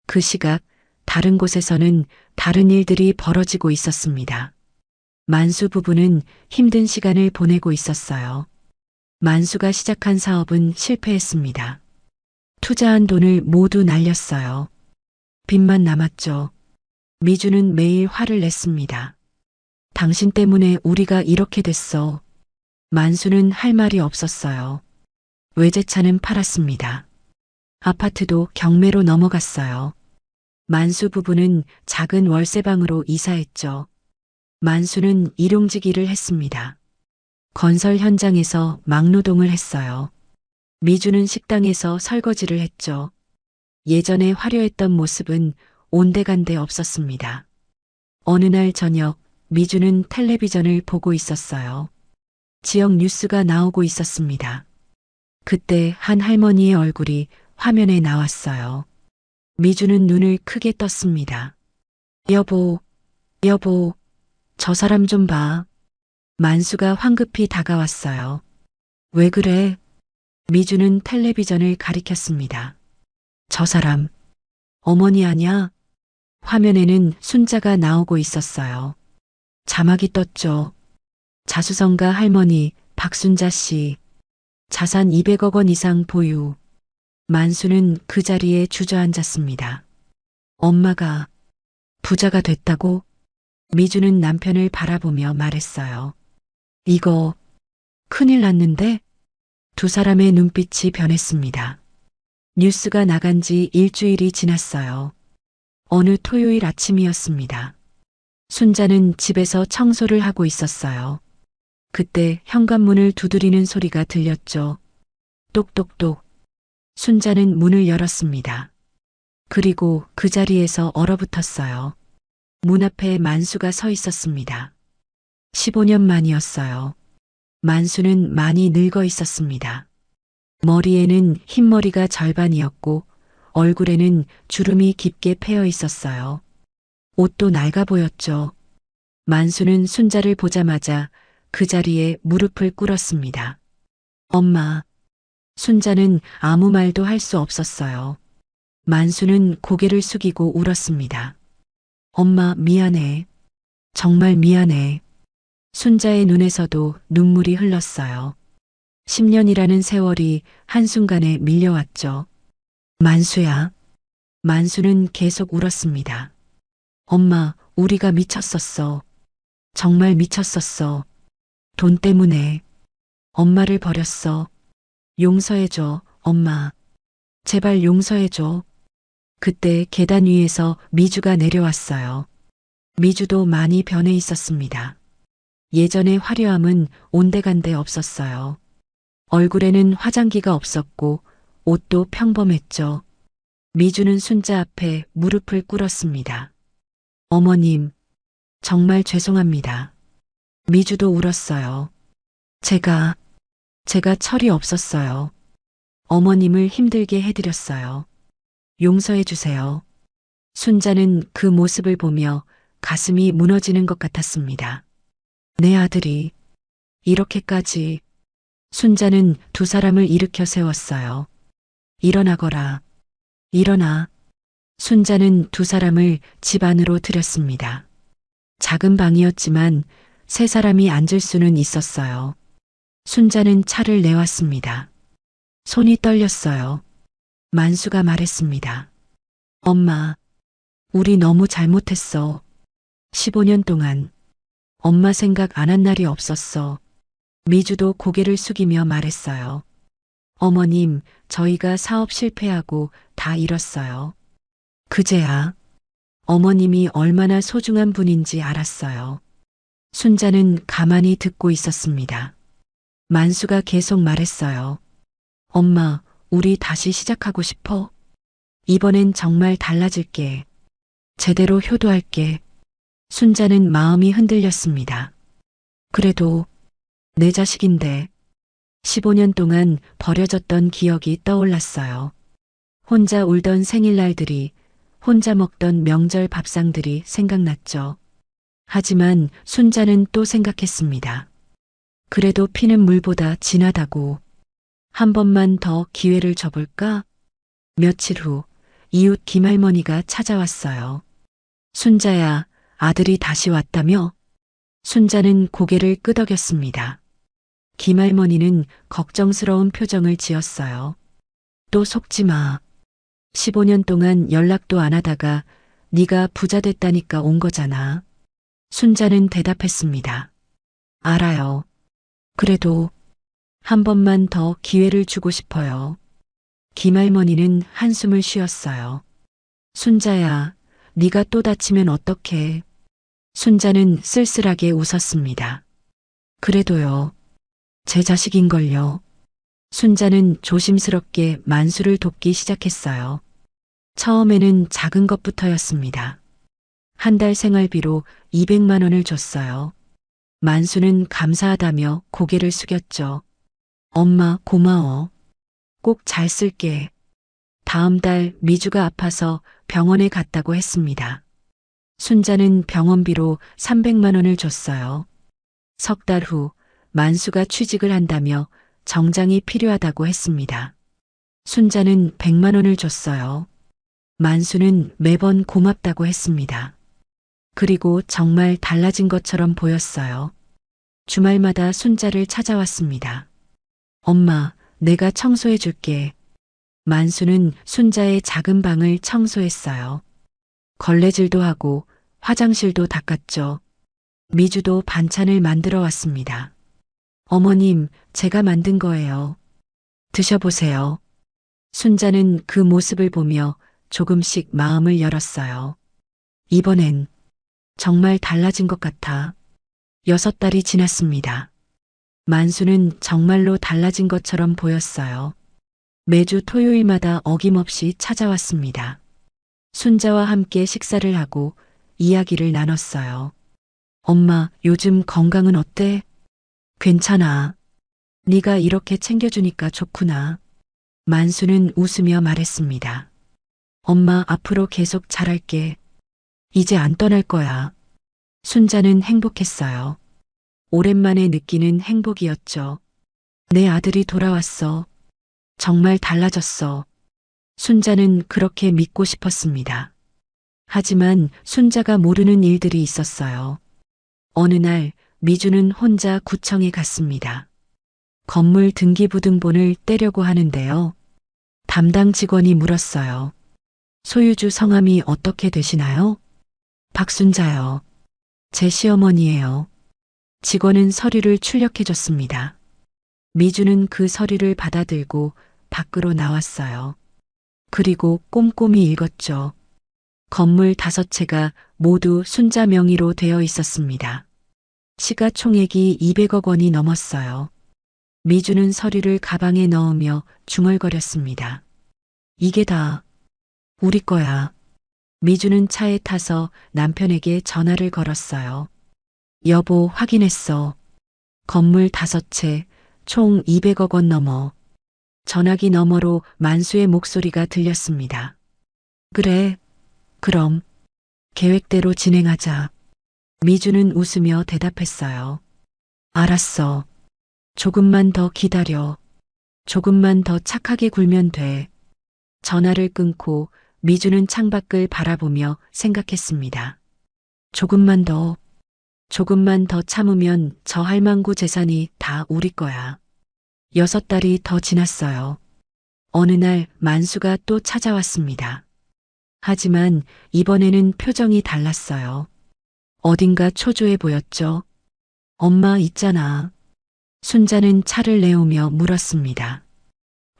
그 시각 다른 곳에서는 다른 일들이 벌어지고 있었습니다. 만수 부부는 힘든 시간을 보내고 있었어요. 만수가 시작한 사업은 실패했습니다. 투자한 돈을 모두 날렸어요. 빚만 남았죠. 미주는 매일 화를 냈습니다. 당신 때문에 우리가 이렇게 됐어. 만수는 할 말이 없었어요. 외제차는 팔았습니다. 아파트도 경매로 넘어갔어요. 만수 부부는 작은 월세방으로 이사했죠. 만수는 일용직 일을 했습니다. 건설 현장에서 막노동을 했어요. 미주는 식당에서 설거지를 했죠. 예전에 화려했던 모습은 온데간데 없었습니다. 어느 날 저녁 미주는 텔레비전을 보고 있었어요. 지역 뉴스가 나오고 있었습니다. 그때 한 할머니의 얼굴이 화면에 나왔어요. 미주는 눈을 크게 떴습니다. 여보, 여보, 저 사람 좀 봐. 만수가 황급히 다가왔어요. 왜 그래? 미주는 텔레비전을 가리켰습니다. 저 사람, 어머니 아냐? 화면에는 순자가 나오고 있었어요. 자막이 떴죠. 자수성가 할머니 박순자 씨, 자산 200억 원 이상 보유. 만수는 그 자리에 주저앉았습니다. 엄마가 부자가 됐다고? 미주는 남편을 바라보며 말했어요. 이거 큰일 났는데? 두 사람의 눈빛이 변했습니다. 뉴스가 나간 지 일주일이 지났어요. 어느 토요일 아침이었습니다. 순자는 집에서 청소를 하고 있었어요. 그때 현관문을 두드리는 소리가 들렸죠. 똑똑똑. 순자는 문을 열었습니다. 그리고 그 자리에서 얼어붙었어요. 문 앞에 만수가 서 있었습니다. 15년 만이었어요. 만수는 많이 늙어 있었습니다. 머리에는 흰머리가 절반이었고 얼굴에는 주름이 깊게 패여 있었어요. 옷도 낡아 보였죠. 만수는 순자를 보자마자 그 자리에 무릎을 꿇었습니다. 엄마. 순자는 아무 말도 할 수 없었어요. 만수는 고개를 숙이고 울었습니다. 엄마 미안해. 정말 미안해. 순자의 눈에서도 눈물이 흘렀어요. 10년이라는 세월이 한순간에 밀려왔죠. 만수야. 만수는 계속 울었습니다. 엄마, 우리가 미쳤었어. 정말 미쳤었어. 돈 때문에. 엄마를 버렸어. 용서해줘, 엄마. 제발 용서해줘. 그때 계단 위에서 미주가 내려왔어요. 미주도 많이 변해 있었습니다. 예전의 화려함은 온데간데 없었어요. 얼굴에는 화장기가 없었고 옷도 평범했죠. 미주는 순자 앞에 무릎을 꿇었습니다. 어머님, 정말 죄송합니다. 미주도 울었어요. 제가 철이 없었어요. 어머님을 힘들게 해드렸어요. 용서해 주세요. 순자는 그 모습을 보며 가슴이 무너지는 것 같았습니다. 내 아들이 이렇게까지. 순자는 두 사람을 일으켜 세웠어요. 일어나거라. 일어나. 순자는 두 사람을 집 안으로 들였습니다. 작은 방이었지만 세 사람이 앉을 수는 있었어요. 순자는 차를 내왔습니다. 손이 떨렸어요. 만수가 말했습니다. 엄마, 우리 너무 잘못했어. 15년 동안 엄마 생각 안 한 날이 없었어. 미주도 고개를 숙이며 말했어요. 어머님, 저희가 사업 실패하고 다 잃었어요. 그제야 어머님이 얼마나 소중한 분인지 알았어요. 순자는 가만히 듣고 있었습니다. 만수가 계속 말했어요. 엄마, 우리 다시 시작하고 싶어? 이번엔 정말 달라질게. 제대로 효도할게. 순자는 마음이 흔들렸습니다. 그래도 내 자식인데 15년 동안 버려졌던 기억이 떠올랐어요. 혼자 울던 생일날들이, 혼자 먹던 명절 밥상들이 생각났죠. 하지만 순자는 또 생각했습니다. 그래도 피는 물보다 진하다고. 한 번만 더 기회를 줘볼까? 며칠 후 이웃 김할머니가 찾아왔어요. 순자야, 아들이 다시 왔다며? 순자는 고개를 끄덕였습니다. 김할머니는 걱정스러운 표정을 지었어요. 또 속지 마. 15년 동안 연락도 안 하다가 네가 부자 됐다니까 온 거잖아. 순자는 대답했습니다. 알아요. 그래도 한 번만 더 기회를 주고 싶어요. 김할머니는 한숨을 쉬었어요. 순자야, 네가 또 다치면 어떡해. 순자는 쓸쓸하게 웃었습니다. 그래도요. 제 자식인걸요. 순자는 조심스럽게 만수를 돕기 시작했어요. 처음에는 작은 것부터였습니다. 한 달 생활비로 200만 원을 줬어요. 만수는 감사하다며 고개를 숙였죠. 엄마 고마워. 꼭 잘 쓸게. 다음 달 미주가 아파서 병원에 갔다고 했습니다. 순자는 병원비로 300만 원을 줬어요. 석 달 후 만수가 취직을 한다며 정장이 필요하다고 했습니다. 순자는 100만 원을 줬어요. 만수는 매번 고맙다고 했습니다. 그리고 정말 달라진 것처럼 보였어요. 주말마다 순자를 찾아왔습니다. 엄마, 내가 청소해 줄게. 만수는 순자의 작은 방을 청소했어요. 걸레질도 하고 화장실도 닦았죠. 미주도 반찬을 만들어 왔습니다. 어머님, 제가 만든 거예요. 드셔보세요. 순자는 그 모습을 보며 조금씩 마음을 열었어요. 이번엔 정말 달라진 것 같아. 6달이 지났습니다. 만수는 정말로 달라진 것처럼 보였어요. 매주 토요일마다 어김없이 찾아왔습니다. 순자와 함께 식사를 하고 이야기를 나눴어요. 엄마, 요즘 건강은 어때? 괜찮아. 네가 이렇게 챙겨주니까 좋구나. 만수는 웃으며 말했습니다. 엄마, 앞으로 계속 잘할게. 이제 안 떠날 거야. 순자는 행복했어요. 오랜만에 느끼는 행복이었죠. 내 아들이 돌아왔어. 정말 달라졌어. 순자는 그렇게 믿고 싶었습니다. 하지만 순자가 모르는 일들이 있었어요. 어느 날 미주는 혼자 구청에 갔습니다. 건물 등기부등본을 떼려고 하는데요. 담당 직원이 물었어요. 소유주 성함이 어떻게 되시나요? 박순자요. 제 시어머니예요. 직원은 서류를 출력해 줬습니다. 미주는 그 서류를 받아들고 밖으로 나왔어요. 그리고 꼼꼼히 읽었죠. 건물 5채가 모두 순자 명의로 되어 있었습니다. 시가총액이 200억 원이 넘었어요. 미주는 서류를 가방에 넣으며 중얼거렸습니다. 이게 다 우리 거야. 미주는 차에 타서 남편에게 전화를 걸었어요. 여보, 확인했어. 건물 5채, 총 200억 원 넘어. 전화기 너머로 만수의 목소리가 들렸습니다. 그래, 그럼 계획대로 진행하자. 미주는 웃으며 대답했어요. 알았어. 조금만 더 기다려. 조금만 더 착하게 굴면 돼. 전화를 끊고 미주는 창밖을 바라보며 생각했습니다. 조금만 더 참으면 저 할망구 재산이 다 우리 거야. 6달이 더 지났어요. 어느 날 만수가 또 찾아왔습니다. 하지만 이번에는 표정이 달랐어요. 어딘가 초조해 보였죠. 엄마 있잖아. 순자는 차를 내오며 물었습니다.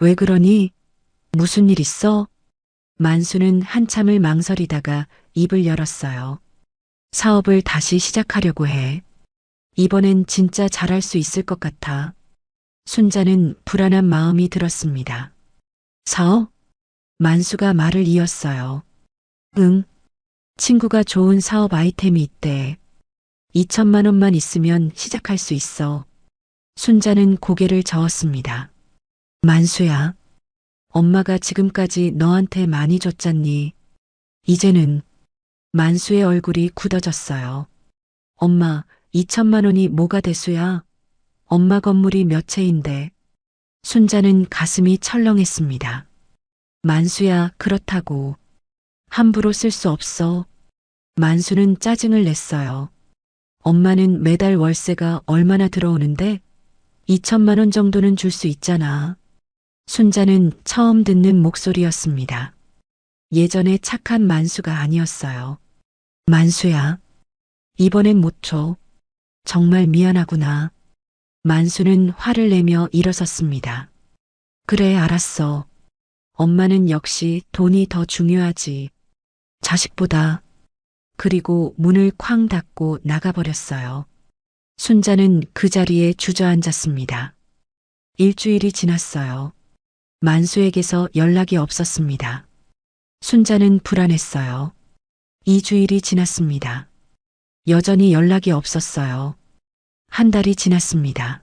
왜 그러니? 무슨 일 있어? 만수는 한참을 망설이다가 입을 열었어요. 사업을 다시 시작하려고 해. 이번엔 진짜 잘할 수 있을 것 같아. 순자는 불안한 마음이 들었습니다. 사업? 만수가 말을 이었어요. 응. 친구가 좋은 사업 아이템이 있대. 2천만 원만 있으면 시작할 수 있어. 순자는 고개를 저었습니다. 만수야, 엄마가 지금까지 너한테 많이 줬잖니. 이제는 만수의 얼굴이 굳어졌어요. 엄마, 2천만 원이 뭐가 대수야? 엄마 건물이 몇 채인데. 순자는 가슴이 철렁했습니다. 만수야, 그렇다고. 함부로 쓸 수 없어. 만수는 짜증을 냈어요. 엄마는 매달 월세가 얼마나 들어오는데 2천만 원 정도는 줄 수 있잖아. 순자는 처음 듣는 목소리였습니다. 예전에 착한 만수가 아니었어요. 만수야, 이번엔 못 줘. 정말 미안하구나. 만수는 화를 내며 일어섰습니다. 그래, 알았어. 엄마는 역시 돈이 더 중요하지. 자식보다. 그리고 문을 쾅 닫고 나가버렸어요. 순자는 그 자리에 주저앉았습니다. 일주일이 지났어요. 만수에게서 연락이 없었습니다. 순자는 불안했어요. 2주일이 지났습니다. 여전히 연락이 없었어요. 한 달이 지났습니다.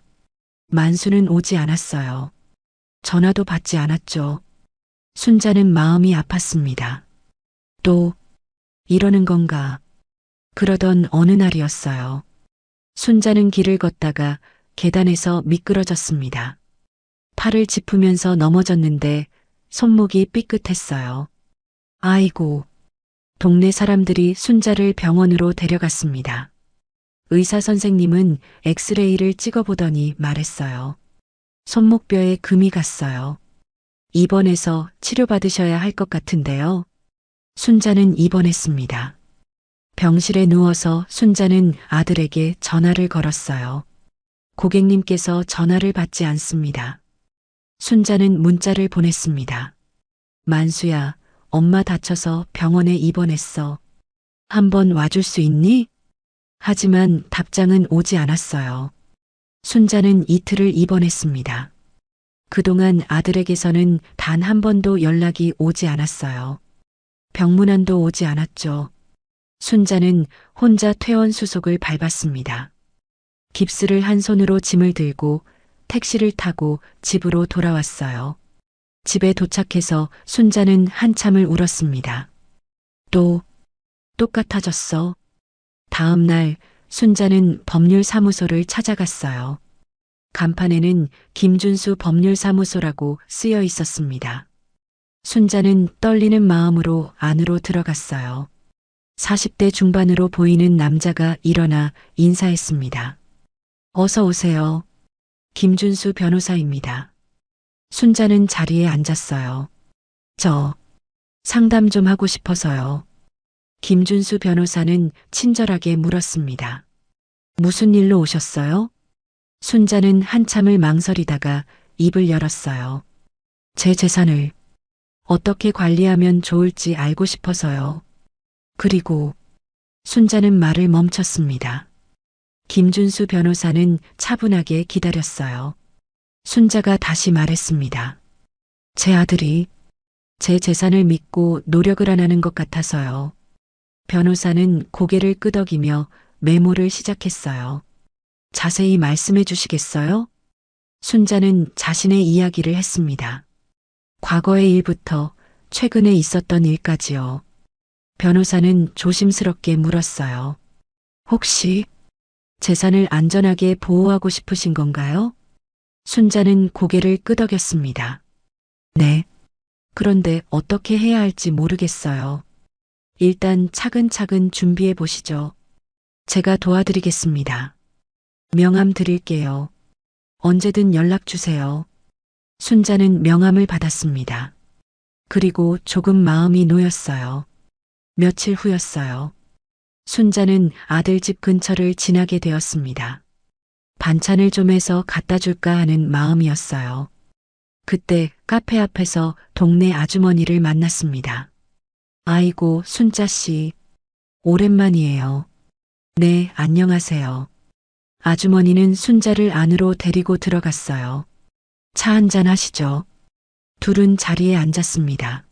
만수는 오지 않았어요. 전화도 받지 않았죠. 순자는 마음이 아팠습니다. 또 이러는 건가? 그러던 어느 날이었어요. 순자는 길을 걷다가 계단에서 미끄러졌습니다. 팔을 짚으면서 넘어졌는데 손목이 삐끗했어요. 아이고. 동네 사람들이 순자를 병원으로 데려갔습니다. 의사 선생님은 엑스레이를 찍어보더니 말했어요. 손목뼈에 금이 갔어요. 입원해서 치료받으셔야 할 것 같은데요. 순자는 입원했습니다. 병실에 누워서 순자는 아들에게 전화를 걸었어요. 고객님께서 전화를 받지 않습니다. 순자는 문자를 보냈습니다. 만수야, 엄마 다쳐서 병원에 입원했어. 한번 와줄 수 있니? 하지만 답장은 오지 않았어요. 순자는 이틀을 입원했습니다. 그동안 아들에게서는 단 한 번도 연락이 오지 않았어요. 병문안도 오지 않았죠. 순자는 혼자 퇴원 수속을 밟았습니다. 깁스를 한 손으로 짐을 들고 택시를 타고 집으로 돌아왔어요. 집에 도착해서 순자는 한참을 울었습니다. 또 똑같아졌어. 다음 날 순자는 법률사무소를 찾아갔어요. 간판에는 김준수 법률사무소라고 쓰여 있었습니다. 순자는 떨리는 마음으로 안으로 들어갔어요. 40대 중반으로 보이는 남자가 일어나 인사했습니다. 어서 오세요. 김준수 변호사입니다. 순자는 자리에 앉았어요. 저 상담 좀 하고 싶어서요. 김준수 변호사는 친절하게 물었습니다. 무슨 일로 오셨어요? 순자는 한참을 망설이다가 입을 열었어요. 제 재산을 어떻게 관리하면 좋을지 알고 싶어서요. 그리고 순자는 말을 멈췄습니다. 김준수 변호사는 차분하게 기다렸어요. 순자가 다시 말했습니다. 제 아들이 제 재산을 믿고 노력을 안 하는 것 같아서요. 변호사는 고개를 끄덕이며 메모를 시작했어요. 자세히 말씀해 주시겠어요? 순자는 자신의 이야기를 했습니다. 과거의 일부터 최근에 있었던 일까지요. 변호사는 조심스럽게 물었어요. 혹시 재산을 안전하게 보호하고 싶으신 건가요? 순자는 고개를 끄덕였습니다. 네. 그런데 어떻게 해야 할지 모르겠어요. 일단 차근차근 준비해 보시죠. 제가 도와드리겠습니다. 명함 드릴게요. 언제든 연락 주세요. 순자는 명함을 받았습니다. 그리고 조금 마음이 놓였어요. 며칠 후였어요. 순자는 아들 집 근처를 지나게 되었습니다. 반찬을 좀 해서 갖다 줄까 하는 마음이었어요. 그때 카페 앞에서 동네 아주머니를 만났습니다. 아이고, 순자 씨. 오랜만이에요. 네, 안녕하세요. 아주머니는 순자를 안으로 데리고 들어갔어요. 차 한잔 하시죠. 둘은 자리에 앉았습니다.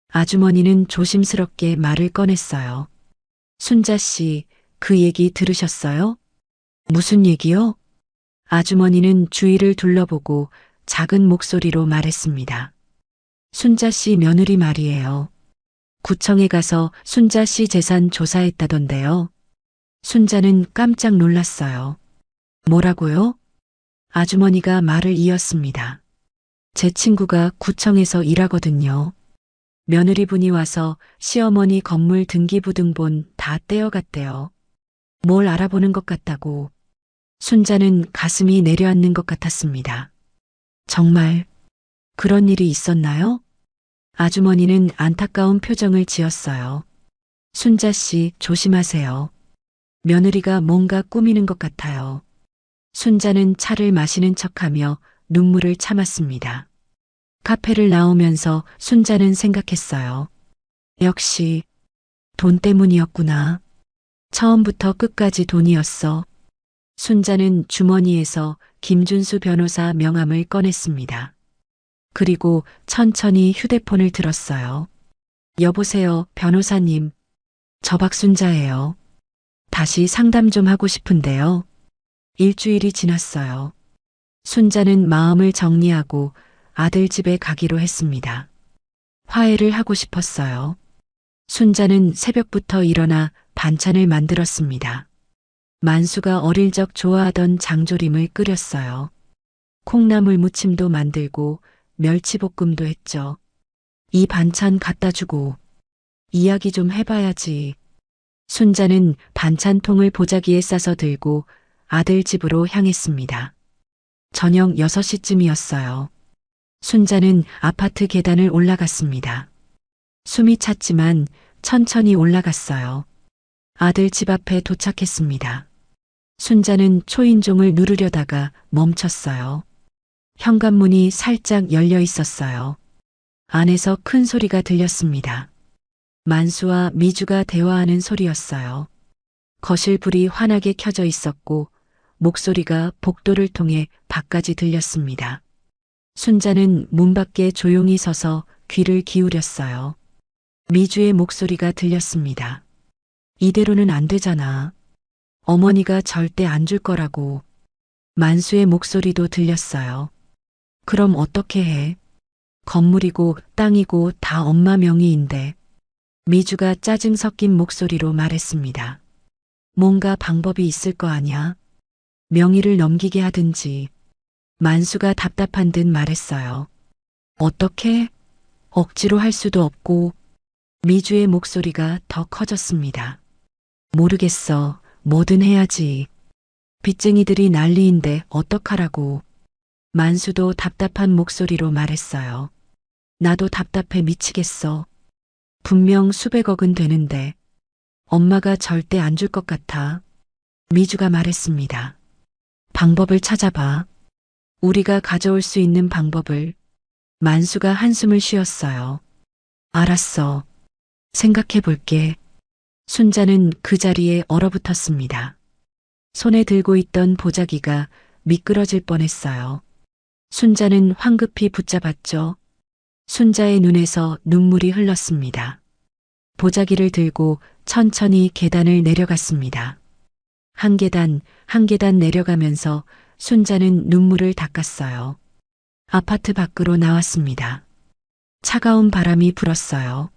아주머니는 조심스럽게 말을 꺼냈어요. 순자 씨, 그 얘기 들으셨어요? 무슨 얘기요? 아주머니는 주위를 둘러보고 작은 목소리로 말했습니다. 순자 씨 며느리 말이에요. 구청에 가서 순자 씨 재산 조사했다던데요. 순자는 깜짝 놀랐어요. 뭐라고요? 아주머니가 말을 이었습니다. 제 친구가 구청에서 일하거든요. 며느리분이 와서 시어머니 건물 등기부등본 다 떼어갔대요. 뭘 알아보는 것 같다고. 순자는 가슴이 내려앉는 것 같았습니다. 정말 그런 일이 있었나요? 아주머니는 안타까운 표정을 지었어요. 순자 씨, 조심하세요. 며느리가 뭔가 꾸미는 것 같아요. 순자는 차를 마시는 척하며 눈물을 참았습니다. 카페를 나오면서 순자는 생각했어요. 역시 돈 때문이었구나. 처음부터 끝까지 돈이었어. 순자는 주머니에서 김준수 변호사 명함을 꺼냈습니다. 그리고 천천히 휴대폰을 들었어요. 여보세요, 변호사님. 저 박순자예요. 다시 상담 좀 하고 싶은데요. 일주일이 지났어요. 순자는 마음을 정리하고 아들 집에 가기로 했습니다. 화해를 하고 싶었어요. 순자는 새벽부터 일어나 반찬을 만들었습니다. 만수가 어릴 적 좋아하던 장조림을 끓였어요. 콩나물 무침도 만들고 멸치볶음도 했죠. 이 반찬 갖다 주고 이야기 좀 해봐야지. 순자는 반찬통을 보자기에 싸서 들고 아들 집으로 향했습니다. 저녁 6시쯤이었어요. 순자는 아파트 계단을 올라갔습니다. 숨이 찼지만 천천히 올라갔어요. 아들 집 앞에 도착했습니다. 순자는 초인종을 누르려다가 멈췄어요. 현관문이 살짝 열려 있었어요. 안에서 큰 소리가 들렸습니다. 만수와 미주가 대화하는 소리였어요. 거실 불이 환하게 켜져 있었고 목소리가 복도를 통해 밖까지 들렸습니다. 순자는 문 밖에 조용히 서서 귀를 기울였어요. 미주의 목소리가 들렸습니다. 이대로는 안 되잖아. 어머니가 절대 안 줄 거라고. 만수의 목소리도 들렸어요. 그럼 어떻게 해? 건물이고 땅이고 다 엄마 명의인데. 미주가 짜증 섞인 목소리로 말했습니다. 뭔가 방법이 있을 거 아냐? 명의를 넘기게 하든지. 만수가 답답한 듯 말했어요. 어떻게? 억지로 할 수도 없고. 미주의 목소리가 더 커졌습니다. 모르겠어. 뭐든 해야지. 빚쟁이들이 난리인데 어떡하라고. 만수도 답답한 목소리로 말했어요. 나도 답답해 미치겠어. 분명 수백억은 되는데 엄마가 절대 안 줄 것 같아. 미주가 말했습니다. 방법을 찾아봐. 우리가 가져올 수 있는 방법을. 만수가 한숨을 쉬었어요. 알았어. 생각해 볼게. 순자는 그 자리에 얼어붙었습니다. 손에 들고 있던 보자기가 미끄러질 뻔했어요. 순자는 황급히 붙잡았죠. 순자의 눈에서 눈물이 흘렀습니다. 보자기를 들고 천천히 계단을 내려갔습니다. 한 계단, 한 계단 내려가면서 순자는 눈물을 닦았어요. 아파트 밖으로 나왔습니다. 차가운 바람이 불었어요.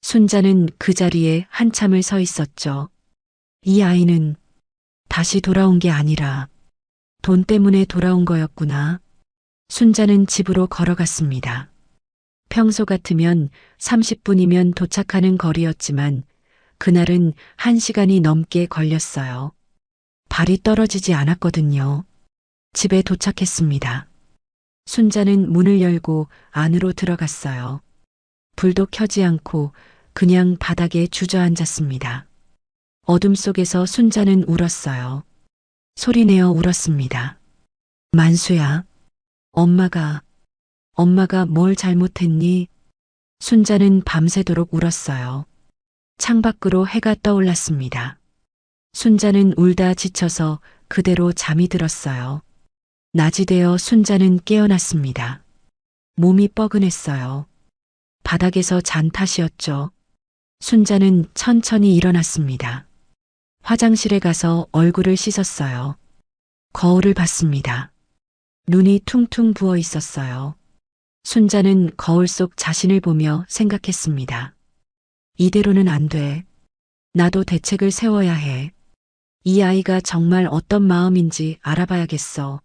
순자는 그 자리에 한참을 서 있었죠. 이 아이는 다시 돌아온 게 아니라 돈 때문에 돌아온 거였구나. 순자는 집으로 걸어갔습니다. 평소 같으면 30분이면 도착하는 거리였지만 그날은 1시간이 넘게 걸렸어요. 발이 떨어지지 않았거든요. 집에 도착했습니다. 순자는 문을 열고 안으로 들어갔어요. 불도 켜지 않고 그냥 바닥에 주저앉았습니다. 어둠 속에서 순자는 울었어요. 소리내어 울었습니다. 만수야, 엄마가 뭘 잘못했니? 순자는 밤새도록 울었어요. 창밖으로 해가 떠올랐습니다. 순자는 울다 지쳐서 그대로 잠이 들었어요. 낮이 되어 순자는 깨어났습니다. 몸이 뻐근했어요. 바닥에서 잔 탓이었죠. 순자는 천천히 일어났습니다. 화장실에 가서 얼굴을 씻었어요. 거울을 봤습니다. 눈이 퉁퉁 부어 있었어요. 순자는 거울 속 자신을 보며 생각했습니다. 이대로는 안 돼. 나도 대책을 세워야 해. 이 아이가 정말 어떤 마음인지 알아봐야겠어.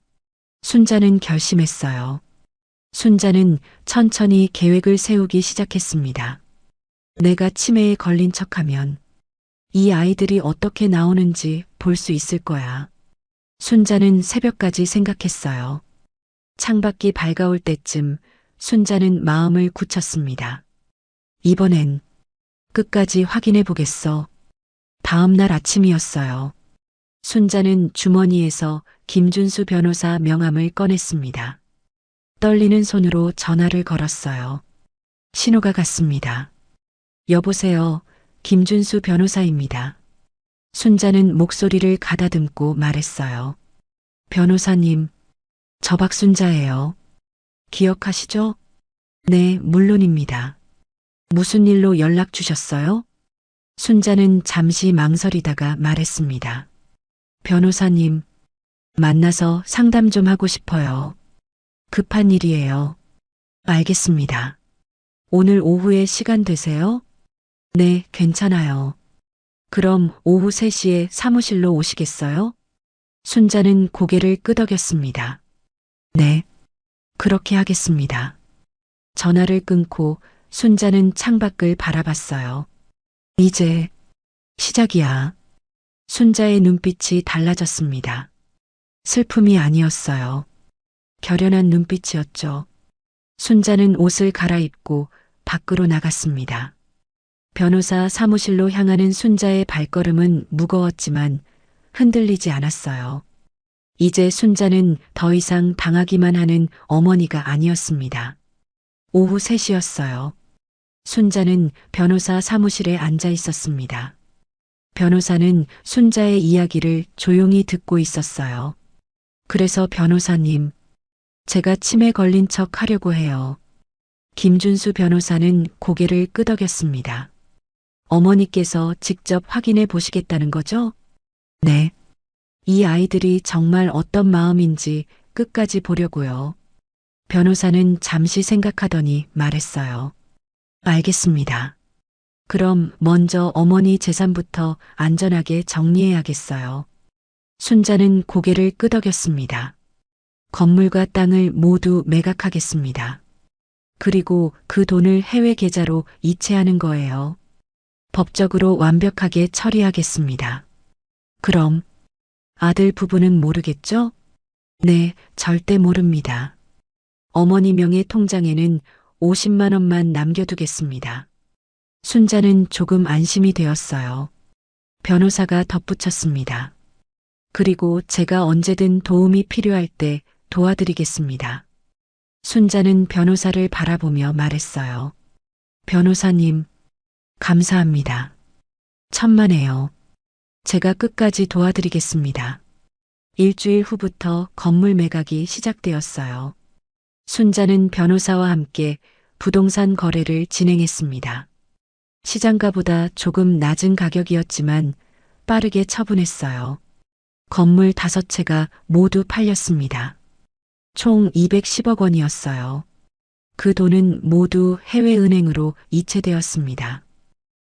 순자는 결심했어요. 순자는 천천히 계획을 세우기 시작했습니다. 내가 치매에 걸린 척하면 이 아이들이 어떻게 나오는지 볼 수 있을 거야. 순자는 새벽까지 생각했어요. 창밖이 밝아올 때쯤 순자는 마음을 굳혔습니다. 이번엔 끝까지 확인해 보겠어. 다음 날 아침이었어요. 순자는 주머니에서 김준수 변호사 명함을 꺼냈습니다. 떨리는 손으로 전화를 걸었어요. 신호가 갔습니다. 여보세요, 김준수 변호사입니다. 순자는 목소리를 가다듬고 말했어요. 변호사님, 저 박순자예요. 기억하시죠? 네, 물론입니다. 무슨 일로 연락 주셨어요? 순자는 잠시 망설이다가 말했습니다. 변호사님, 만나서 상담 좀 하고 싶어요. 급한 일이에요. 알겠습니다. 오늘 오후에 시간 되세요? 네, 괜찮아요. 그럼 오후 3시에 사무실로 오시겠어요? 순자는 고개를 끄덕였습니다. 네, 그렇게 하겠습니다. 전화를 끊고 순자는 창밖을 바라봤어요. 이제 시작이야. 순자의 눈빛이 달라졌습니다. 슬픔이 아니었어요. 결연한 눈빛이었죠. 순자는 옷을 갈아입고 밖으로 나갔습니다. 변호사 사무실로 향하는 순자의 발걸음은 무거웠지만 흔들리지 않았어요. 이제 순자는 더 이상 당하기만 하는 어머니가 아니었습니다. 오후 3시였어요. 순자는 변호사 사무실에 앉아 있었습니다. 변호사는 순자의 이야기를 조용히 듣고 있었어요. 그래서 변호사님, 제가 치매 걸린 척 하려고 해요. 김준수 변호사는 고개를 끄덕였습니다. 어머니께서 직접 확인해 보시겠다는 거죠? 네. 이 아이들이 정말 어떤 마음인지 끝까지 보려고요. 변호사는 잠시 생각하더니 말했어요. 알겠습니다. 그럼 먼저 어머니 재산부터 안전하게 정리해야겠어요. 순자는 고개를 끄덕였습니다. 건물과 땅을 모두 매각하겠습니다. 그리고 그 돈을 해외 계좌로 이체하는 거예요. 법적으로 완벽하게 처리하겠습니다. 그럼 아들 부부는 모르겠죠? 네, 절대 모릅니다. 어머니 명의 통장에는 50만 원만 남겨두겠습니다. 순자는 조금 안심이 되었어요. 변호사가 덧붙였습니다. 그리고 제가 언제든 도움이 필요할 때 도와드리겠습니다. 순자는 변호사를 바라보며 말했어요. 변호사님, 감사합니다. 천만에요. 제가 끝까지 도와드리겠습니다. 일주일 후부터 건물 매각이 시작되었어요. 순자는 변호사와 함께 부동산 거래를 진행했습니다. 시장가보다 조금 낮은 가격이었지만 빠르게 처분했어요. 건물 5채가 모두 팔렸습니다. 총 210억 원이었어요. 그 돈은 모두 해외은행으로 이체되었습니다.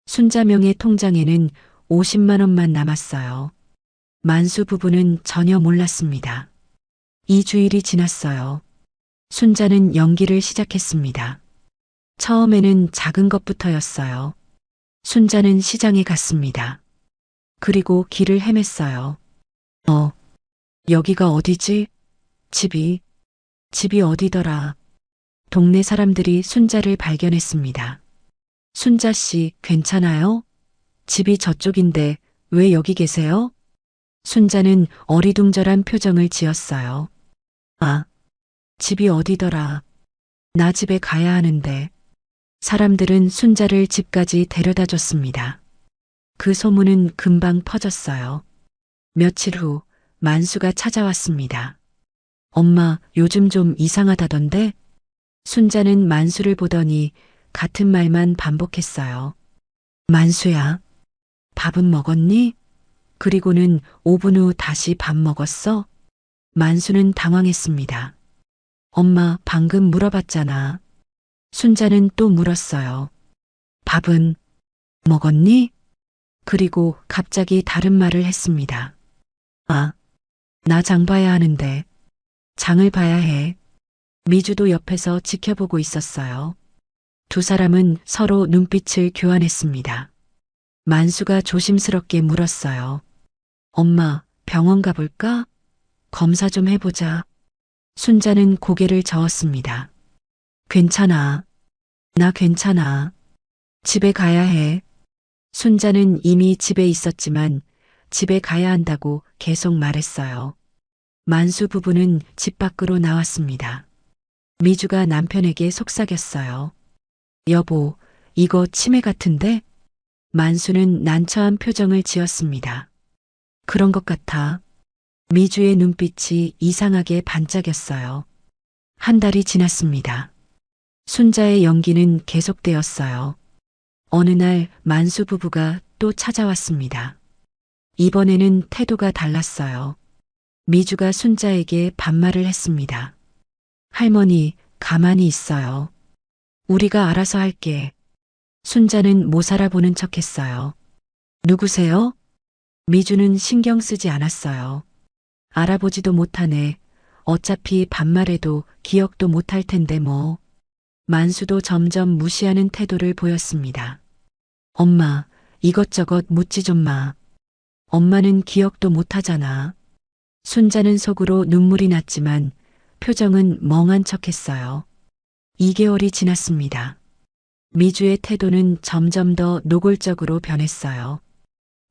순자명의 통장에는 50만 원만 남았어요. 만수 부부는 전혀 몰랐습니다. 2주일이 지났어요. 순자는 연기를 시작했습니다. 처음에는 작은 것부터였어요. 순자는 시장에 갔습니다. 그리고 길을 헤맸어요. 여기가 어디지? 집이 어디더라? 동네 사람들이 순자를 발견했습니다. 순자 씨, 괜찮아요? 집이 저쪽인데 왜 여기 계세요? 순자는 어리둥절한 표정을 지었어요. 아, 집이 어디더라? 나 집에 가야 하는데. 사람들은 순자를 집까지 데려다 줬습니다. 그 소문은 금방 퍼졌어요. 며칠 후 만수가 찾아왔습니다. 엄마, 요즘 좀 이상하다던데? 순자는 만수를 보더니 같은 말만 반복했어요. 만수야, 밥은 먹었니? 그리고는 5분 후 다시 밥 먹었어? 만수는 당황했습니다. 엄마, 방금 물어봤잖아. 순자는 또 물었어요. 밥은 먹었니? 그리고 갑자기 다른 말을 했습니다. 아, 나 장 봐야 하는데. 장을 봐야 해. 미주도 옆에서 지켜보고 있었어요. 두 사람은 서로 눈빛을 교환했습니다. 만수가 조심스럽게 물었어요. 엄마, 병원 가볼까? 검사 좀 해보자. 순자는 고개를 저었습니다. 괜찮아. 나 괜찮아. 집에 가야 해. 순자는 이미 집에 있었지만 집에 가야 한다고 계속 말했어요. 만수 부부는 집 밖으로 나왔습니다. 미주가 남편에게 속삭였어요. 여보, 이거 치매 같은데? 만수는 난처한 표정을 지었습니다. 그런 것 같아. 미주의 눈빛이 이상하게 반짝였어요. 한 달이 지났습니다. 순자의 연기는 계속되었어요. 어느 날 만수 부부가 또 찾아왔습니다. 이번에는 태도가 달랐어요. 미주가 순자에게 반말을 했습니다. 할머니, 가만히 있어요. 우리가 알아서 할게. 순자는 못 알아보는 척했어요. 누구세요? 미주는 신경 쓰지 않았어요. 알아보지도 못하네. 어차피 반말해도 기억도 못할 텐데 뭐. 만수도 점점 무시하는 태도를 보였습니다. 엄마, 이것저것 묻지 좀 마. 엄마는 기억도 못하잖아. 순자는 속으로 눈물이 났지만 표정은 멍한 척했어요. 2개월이 지났습니다. 미주의 태도는 점점 더 노골적으로 변했어요.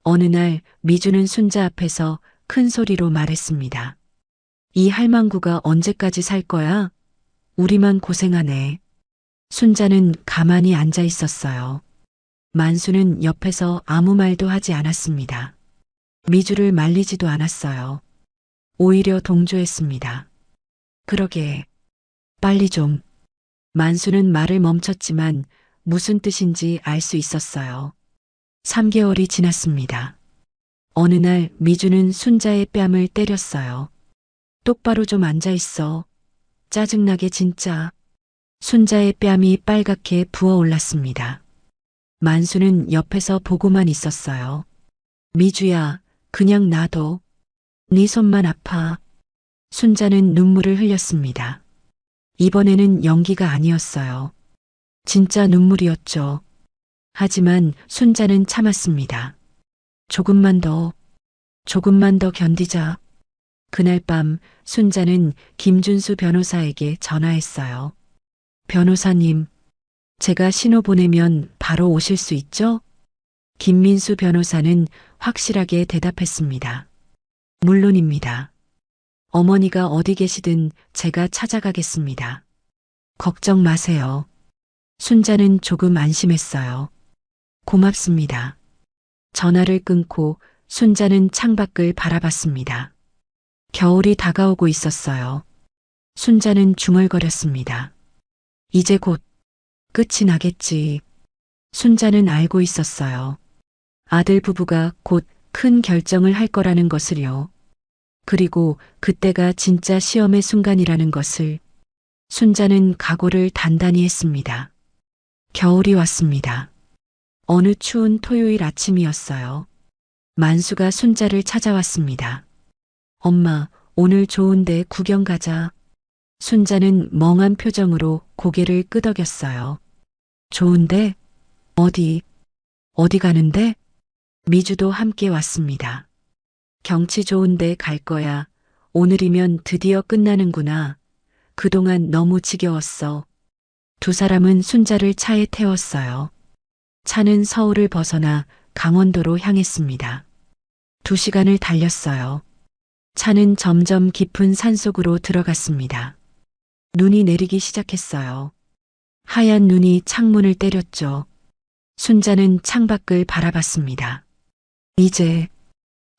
어느 날 미주는 순자 앞에서 큰 소리로 말했습니다. 이 할망구가 언제까지 살 거야? 우리만 고생하네. 순자는 가만히 앉아 있었어요. 만수는 옆에서 아무 말도 하지 않았습니다. 미주를 말리지도 않았어요. 오히려 동조했습니다. 그러게. 빨리 좀. 만수는 말을 멈췄지만 무슨 뜻인지 알 수 있었어요. 3개월이 지났습니다. 어느 날 미주는 순자의 뺨을 때렸어요. 똑바로 좀 앉아 있어. 짜증나게 진짜. 순자의 뺨이 빨갛게 부어올랐습니다. 만수는 옆에서 보고만 있었어요. 미주야, 그냥 놔둬. 네 손만 아파. 순자는 눈물을 흘렸습니다. 이번에는 연기가 아니었어요. 진짜 눈물이었죠. 하지만 순자는 참았습니다. 조금만 더 견디자. 그날 밤 순자는 김준수 변호사에게 전화했어요. 변호사님, 제가 신호 보내면 바로 오실 수 있죠? 김민수 변호사는 확실하게 대답했습니다. 물론입니다. 어머니가 어디 계시든 제가 찾아가겠습니다. 걱정 마세요. 순자는 조금 안심했어요. 고맙습니다. 전화를 끊고 순자는 창밖을 바라봤습니다. 겨울이 다가오고 있었어요. 순자는 중얼거렸습니다. 이제 곧 끝이 나겠지. 순자는 알고 있었어요. 아들 부부가 곧 큰 결정을 할 거라는 것을요. 그리고 그때가 진짜 시험의 순간이라는 것을. 순자는 각오를 단단히 했습니다. 겨울이 왔습니다. 어느 추운 토요일 아침이었어요. 만수가 순자를 찾아왔습니다. 엄마, 오늘 좋은데 구경 가자. 순자는 멍한 표정으로 고개를 끄덕였어요. 좋은데? 어디 가는데? 미주도 함께 왔습니다. 경치 좋은데 갈 거야. 오늘이면 드디어 끝나는구나. 그동안 너무 지겨웠어. 두 사람은 순자를 차에 태웠어요. 차는 서울을 벗어나 강원도로 향했습니다. 2시간을 달렸어요. 차는 점점 깊은 산속으로 들어갔습니다. 눈이 내리기 시작했어요. 하얀 눈이 창문을 때렸죠. 순자는 창밖을 바라봤습니다. 이제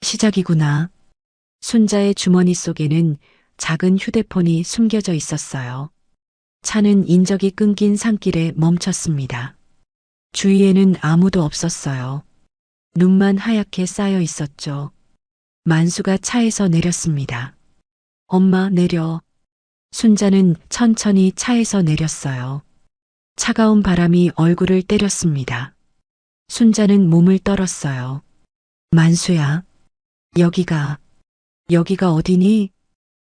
시작이구나. 순자의 주머니 속에는 작은 휴대폰이 숨겨져 있었어요. 차는 인적이 끊긴 산길에 멈췄습니다. 주위에는 아무도 없었어요. 눈만 하얗게 쌓여 있었죠. 만수가 차에서 내렸습니다. 엄마, 내려. 순자는 천천히 차에서 내렸어요. 차가운 바람이 얼굴을 때렸습니다. 순자는 몸을 떨었어요. 만수야, 여기가 어디니?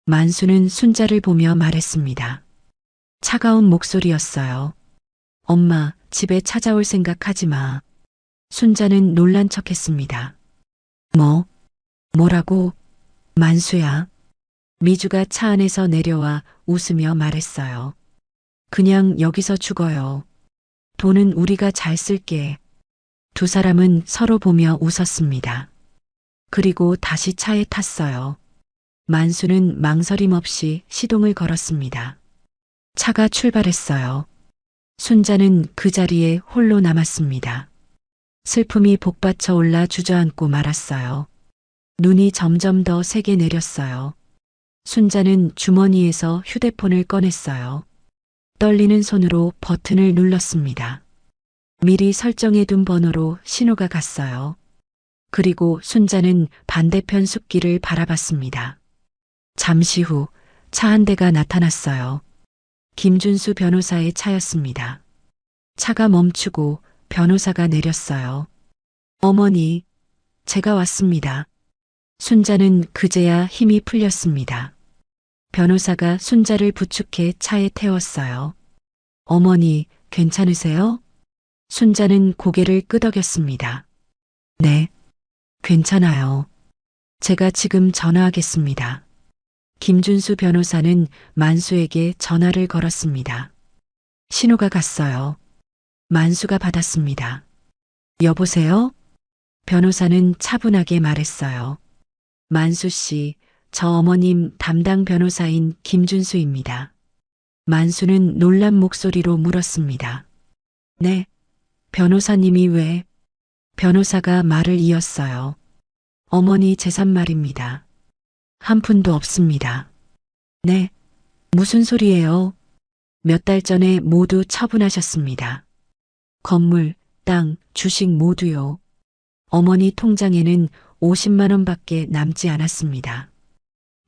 만수는 순자를 보며 말했습니다. 차가운 목소리였어요. 엄마, 집에 찾아올 생각하지 마. 순자는 놀란 척했습니다. 뭐라고? 만수야. 미주가 차 안에서 내려와 웃으며 말했어요. 그냥 여기서 죽어요. 돈은 우리가 잘 쓸게. 두 사람은 서로 보며 웃었습니다. 그리고 다시 차에 탔어요. 만수는 망설임 없이 시동을 걸었습니다. 차가 출발했어요. 순자는 그 자리에 홀로 남았습니다. 슬픔이 복받쳐 올라 주저앉고 말았어요. 눈이 점점 더 세게 내렸어요. 순자는 주머니에서 휴대폰을 꺼냈어요. 떨리는 손으로 버튼을 눌렀습니다. 미리 설정해둔 번호로 신호가 갔어요. 그리고 순자는 반대편 숲길을 바라봤습니다. 잠시 후 차 한 대가 나타났어요. 김준수 변호사의 차였습니다. 차가 멈추고 변호사가 내렸어요. 어머니, 제가 왔습니다. 순자는 그제야 힘이 풀렸습니다. 변호사가 순자를 부축해 차에 태웠어요. 어머니, 괜찮으세요? 순자는 고개를 끄덕였습니다. 네, 괜찮아요. 제가 지금 전화하겠습니다. 김준수 변호사는 만수에게 전화를 걸었습니다. 신호가 갔어요. 만수가 받았습니다. 여보세요? 변호사는 차분하게 말했어요. 만수 씨, 저 어머님 담당 변호사인 김준수입니다. 만수는 놀란 목소리로 물었습니다. 네, 변호사님이 왜? 변호사가 말을 이었어요. 어머니 재산 말입니다. 한 푼도 없습니다. 네, 무슨 소리예요? 몇 달 전에 모두 처분하셨습니다. 건물, 땅, 주식 모두요. 어머니 통장에는 50만 원밖에 남지 않았습니다.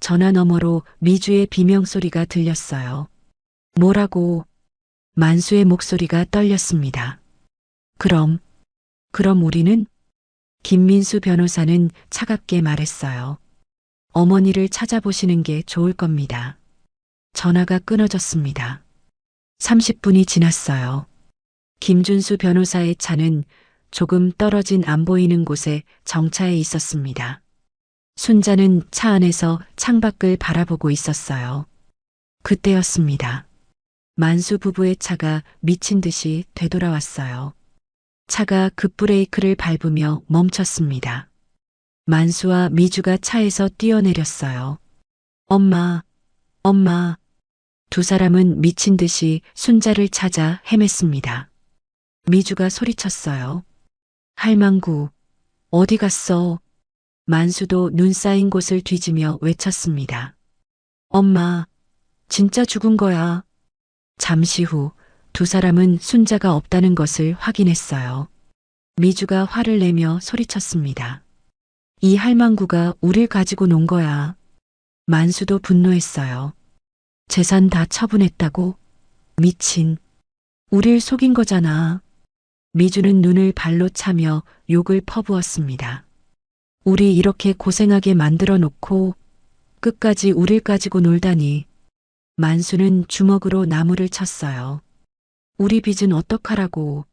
전화 너머로 미주의 비명소리가 들렸어요. 뭐라고? 만수의 목소리가 떨렸습니다. 그럼 우리는? 김민수 변호사는 차갑게 말했어요. 어머니를 찾아보시는 게 좋을 겁니다. 전화가 끊어졌습니다. 30분이 지났어요. 김준수 변호사의 차는 조금 떨어진 안 보이는 곳에 정차해 있었습니다. 순자는 차 안에서 창밖을 바라보고 있었어요. 그때였습니다. 만수 부부의 차가 미친 듯이 되돌아왔어요. 차가 급브레이크를 밟으며 멈췄습니다. 만수와 미주가 차에서 뛰어내렸어요. 엄마, 엄마. 두 사람은 미친 듯이 순자를 찾아 헤맸습니다. 미주가 소리쳤어요. 할망구, 어디 갔어? 만수도 눈 쌓인 곳을 뒤지며 외쳤습니다. 엄마, 진짜 죽은 거야. 잠시 후 두 사람은 순자가 없다는 것을 확인했어요. 미주가 화를 내며 소리쳤습니다. 이 할망구가 우릴 가지고 논 거야. 만수도 분노했어요. 재산 다 처분했다고? 미친. 우릴 속인 거잖아. 미주는 눈을 발로 차며 욕을 퍼부었습니다. 우리 이렇게 고생하게 만들어 놓고 끝까지 우릴 가지고 놀다니. 만수는 주먹으로 나무를 쳤어요. 우리 빚은 어떡하라고.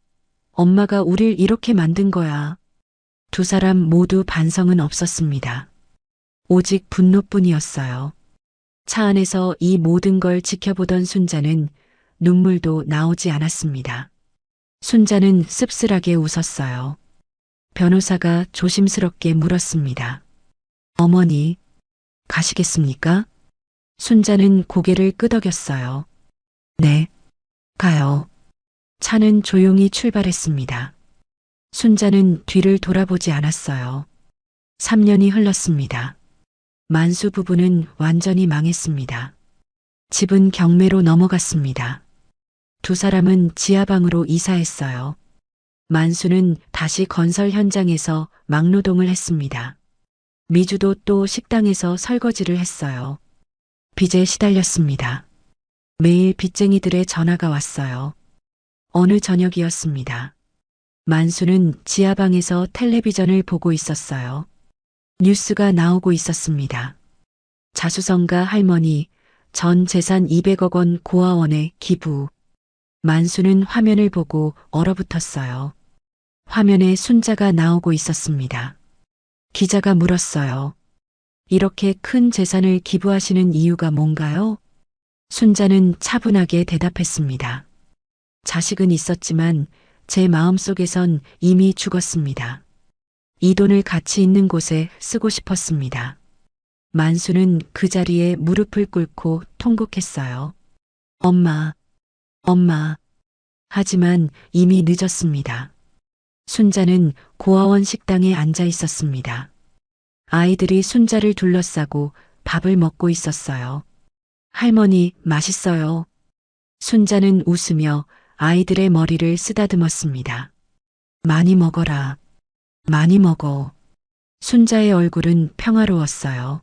엄마가 우릴 이렇게 만든 거야. 두 사람 모두 반성은 없었습니다. 오직 분노뿐이었어요. 차 안에서 이 모든 걸 지켜보던 순자는 눈물도 나오지 않았습니다. 순자는 씁쓸하게 웃었어요. 변호사가 조심스럽게 물었습니다. 어머니, 가시겠습니까? 순자는 고개를 끄덕였어요. 네, 가요. 차는 조용히 출발했습니다. 순자는 뒤를 돌아보지 않았어요. 3년이 흘렀습니다. 만수 부부는 완전히 망했습니다. 집은 경매로 넘어갔습니다. 두 사람은 지하방으로 이사했어요. 만수는 다시 건설 현장에서 막노동을 했습니다. 미주도 또 식당에서 설거지를 했어요. 빚에 시달렸습니다. 매일 빚쟁이들의 전화가 왔어요. 어느 저녁이었습니다. 만수는 지하방에서 텔레비전을 보고 있었어요. 뉴스가 나오고 있었습니다. 자수성가 할머니 전 재산 200억 원 고아원에 기부. 만수는 화면을 보고 얼어붙었어요. 화면에 순자가 나오고 있었습니다. 기자가 물었어요. 이렇게 큰 재산을 기부하시는 이유가 뭔가요? 순자는 차분하게 대답했습니다. 자식은 있었지만 제 마음속에선 이미 죽었습니다. 이 돈을 가치 있는 곳에 쓰고 싶었습니다. 만수는 그 자리에 무릎을 꿇고 통곡했어요. 엄마, 엄마. 하지만 이미 늦었습니다. 순자는 고아원 식당에 앉아 있었습니다. 아이들이 순자를 둘러싸고 밥을 먹고 있었어요. 할머니, 맛있어요. 순자는 웃으며 아이들의 머리를 쓰다듬었습니다. 많이 먹어라. 많이 먹어. 순자의 얼굴은 평화로웠어요.